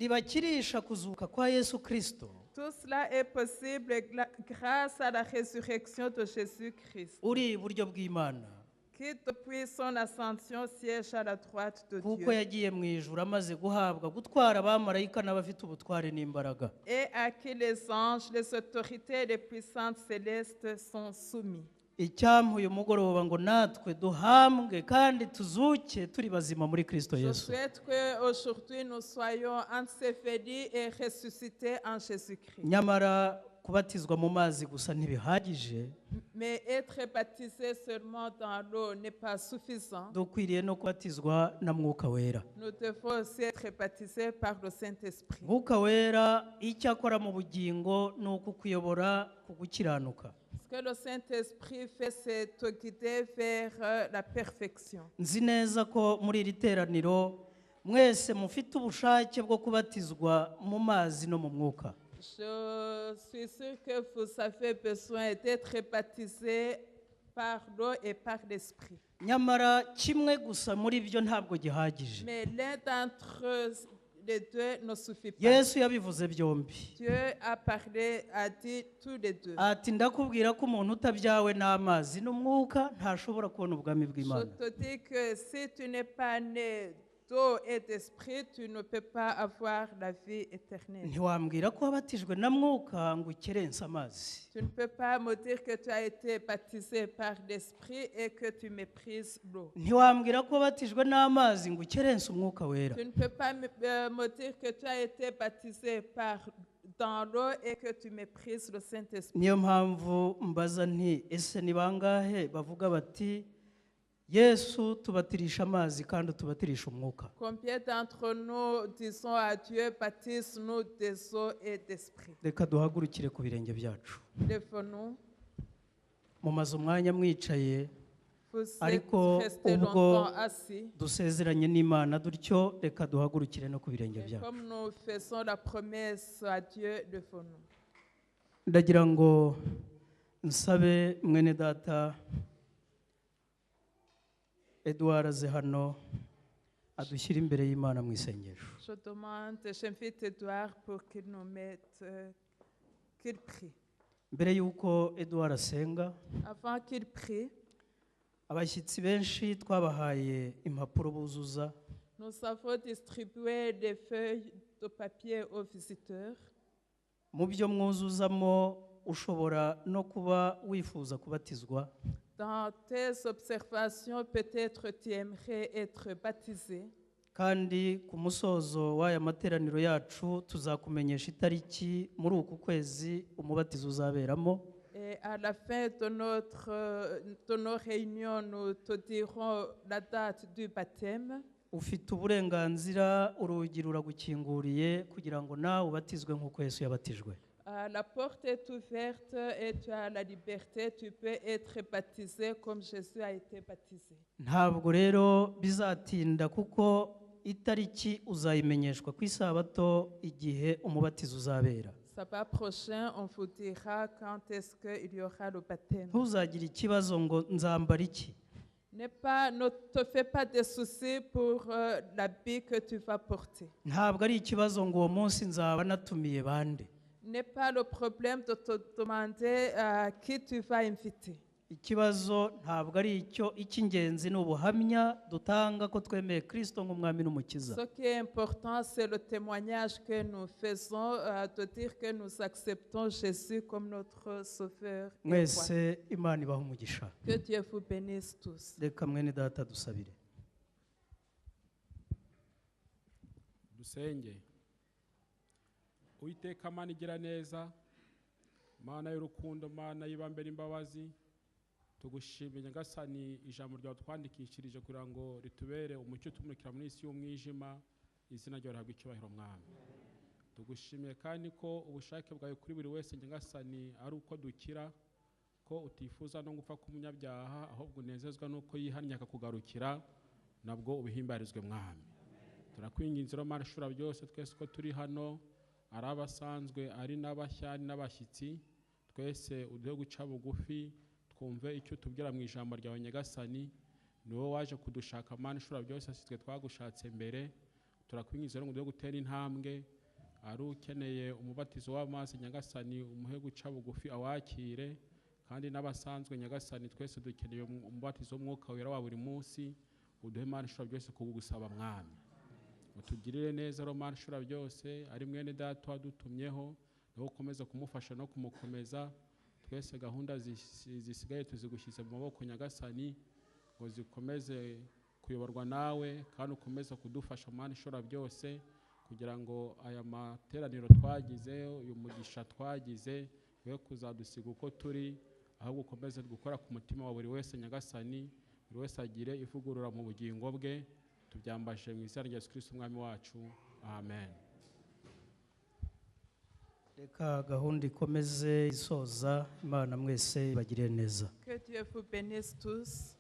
ribakirisha kuzuka kwa Yesu Kristo, Tout cela est possible grâce à la résurrection de Jésus-Christ, uri iburyo bw'Imana, qui depuis son ascension siège à la droite de kuko Dieu, yagiye mu ijuru amaze guhabwa gutwara abamarayika n'abafite ubutware n'imbaraga. et à qui les anges, les autorités et les puissances célestes sont soumis. Icyampa uyu mugoroba ngo natwe duhambwe kandi tuzuke turi bazima muri Kristo Je Yesu. souhaite qu'aujourd'hui nous soyons ensevelis et ressuscités en Jésus-Christ. Nyamara kubatizwa mu mazi gusa ntibihagije, Mais être baptisé seulement dans l'eau n'est pas suffisant. dukwiriye no kubatizwa na Mwuka Wera. Nous devons aussi être baptisés par le Saint-Esprit. Mwuka Wera icyo akora mu bugingo ni ukukuyobora ku gukiranuka. Ce que le Saint-Esprit fait, c'est te guider vers la perfection. nzi neza ko muri iri teraniro mwese mufite ubushake bwo kubatizwa mu mazi no mu mwuka. Je suis sûre que vous avez besoin d'être baptisé par l'eau et par l'Esprit. nyamara kimwe gusa muri byo ntabwo gihagije. Mais l'un d'entre les deux ne suffit pas. yesu yabivuze byombi, Dieu a parlé, a dit tous les deux. ati ndakubwira ko umuntu utabyawe n'amazi n'umwuka ntashobora kubona ubwami Je bw'Imana. te dis que si tu n'es pas né d'eau et d'esprit, tu ne peux pas avoir la vie éternelle. ntiwambwira ko wabatijwe na mwuka ngo ukerense amazi. Tu ne peux pas me dire que tu as été baptisé par l'esprit et que tu méprises l'eau. ntiwambwira ko wabatijwe n'amazi ngo ukerense umwuka wera. Tu ne peux pas me dire que tu as été baptisé dans l'eau et que tu méprises le Saint-Esprit. niyo mpamvu mbaza nti ese ni bangahe bavuga bati yesu tubatirisha amazi kandi tubatirisha umwuka? Combien d'entre nous disons à Dieu, baptise-nous des eaux et d'esprit? reka duhagurukire ku birenge byacu. Lève-nous. mumaze umwanya mwicaye, Vous êtes ariko restés ubwo longtemps assis. dusezeranye n'Imana dutyo, reka duhagurukire no ku birenge Et byacu. comme nous faisons la promesse à Dieu, lève-nous. ndagira ngo nsabe mwene data Edouard aze hano adushyire imbere y'Imana mu isengesho. Je demande, j'invite Edouard pour qu'il nous mette, qu'il prie. mbere y'uko Edouard asenga, Avant qu'il prie, abashyitsi benshi twabahaye impapuro buzuza, nous avons distribué des feuilles de papier aux visiteurs. mu byo mwuzuzamo ushobora no kuba wifuza kubatizwa. Dans tes observations, peut-être tu aimerais être baptisé. kandi ku musozo w'aya materaniro yacu tuzakumenyesha itariki muri uku kwezi umubatizo uzaberamo. Et à la fin de nos réunions, nous te dirons la date du baptême. ufite uburenganzira, urugi ruragukinguriye kugira ngo nawe ubatizwe nk'uko Yesu yabatijwe. La porte est ouverte et tu as la liberté, tu peux être baptisé comme Jésus a été baptisé. ntabwo rero bizatinda kuko itariki uzayimenyeshwa ku isabato igihe umubatizo uzabera. Sabbat prochain, on vous dira quand est-ce qu'il y aura le baptême. ntuzagire ikibazo ngo nzambara iki. Ne te fais pas de soucis pour l'habit que tu vas porter. ntabwo ari ikibazo ngo uwo munsi nzaba natumiye bande. N'est pas le problème de te demander qui tu vas inviter. ikibazo ntabwo ari icyo, icy'ingenzi ni ubuhamya dutanga ko twemeye Kristo nk'umwami n'umukiza. Ce qui est important, c'est le témoignage que nous faisons, de dire que nous acceptons Jésus comme notre Sauveur et Roi. mwese Imana ibaha umugisha. Que Dieu vous bénisse tous. reka mwene data dusabire. dusenge. Uwiteka Mana igira neza, Mana y'urukundo, Mana y'ibambe n'imbabazi, tugushimye Nyagasani ijambo ryawe twandikishirije kugira ngo ritubere umucyo tumurikira muri isi y'umwijima, izina ryawe rihabwe icyubahiro Mwami. Tugushimiye kandi ko ubushake bwawe kuri buri wese Nyagasani ari uko dukira, ko utifuza no gupfa k'umunyabyaha, ahubwo unezezwa nuko yihannye akakugarukira, nabwo ubihimbarizwe Mwami. Turakwinginze Mana ishura byose, twese ko turi hano, ari abasanzwe ari n'abashya ari n'abashyitsi, twese uduhe guca bugufi twumve icyo tubwira mu ijambo ryawe Nyagasani. Ni wowe waje kudushaka Mana ishura byose, si twe twagushatse mbere. Turakwinginze ngo uduhe gutera intambwe, ari ukeneye umubatizo w'amazi Nyagasani umuhe guca bugufi awakire, kandi n'abasanzwe Nyagasani twese dukeneye umubatizo w'umwuka wera wa buri munsi. Uduhe Mana ishura byose kubugusaba Mwami. Utugirire neza Mana ishura byose, ari mwene data wadutumyeho, nawe ukomeza kumufasha no kumukomeza. Twese gahunda zisigaye tuzigushyize mu maboko Nyagasani, ngo zikomeze kuyoborwa nawe, kandi ukomeza kudufasha Mana ishura byose, kugira ngo aya materaniro twagize, uyu mugisha twagize, we kuzadusiga uko turi, ahubwo ukomeze gukora ku mutima wa buri wese Nyagasani, buri wese agire ivugurura mu bugingo bwe. Tubyambashe mu izina rya Yesu Kristo umwami wacu, amen. reka gahunda ikomeze isoza, Imana mwese ibagire neza. Que Dieu vous bénisse tous.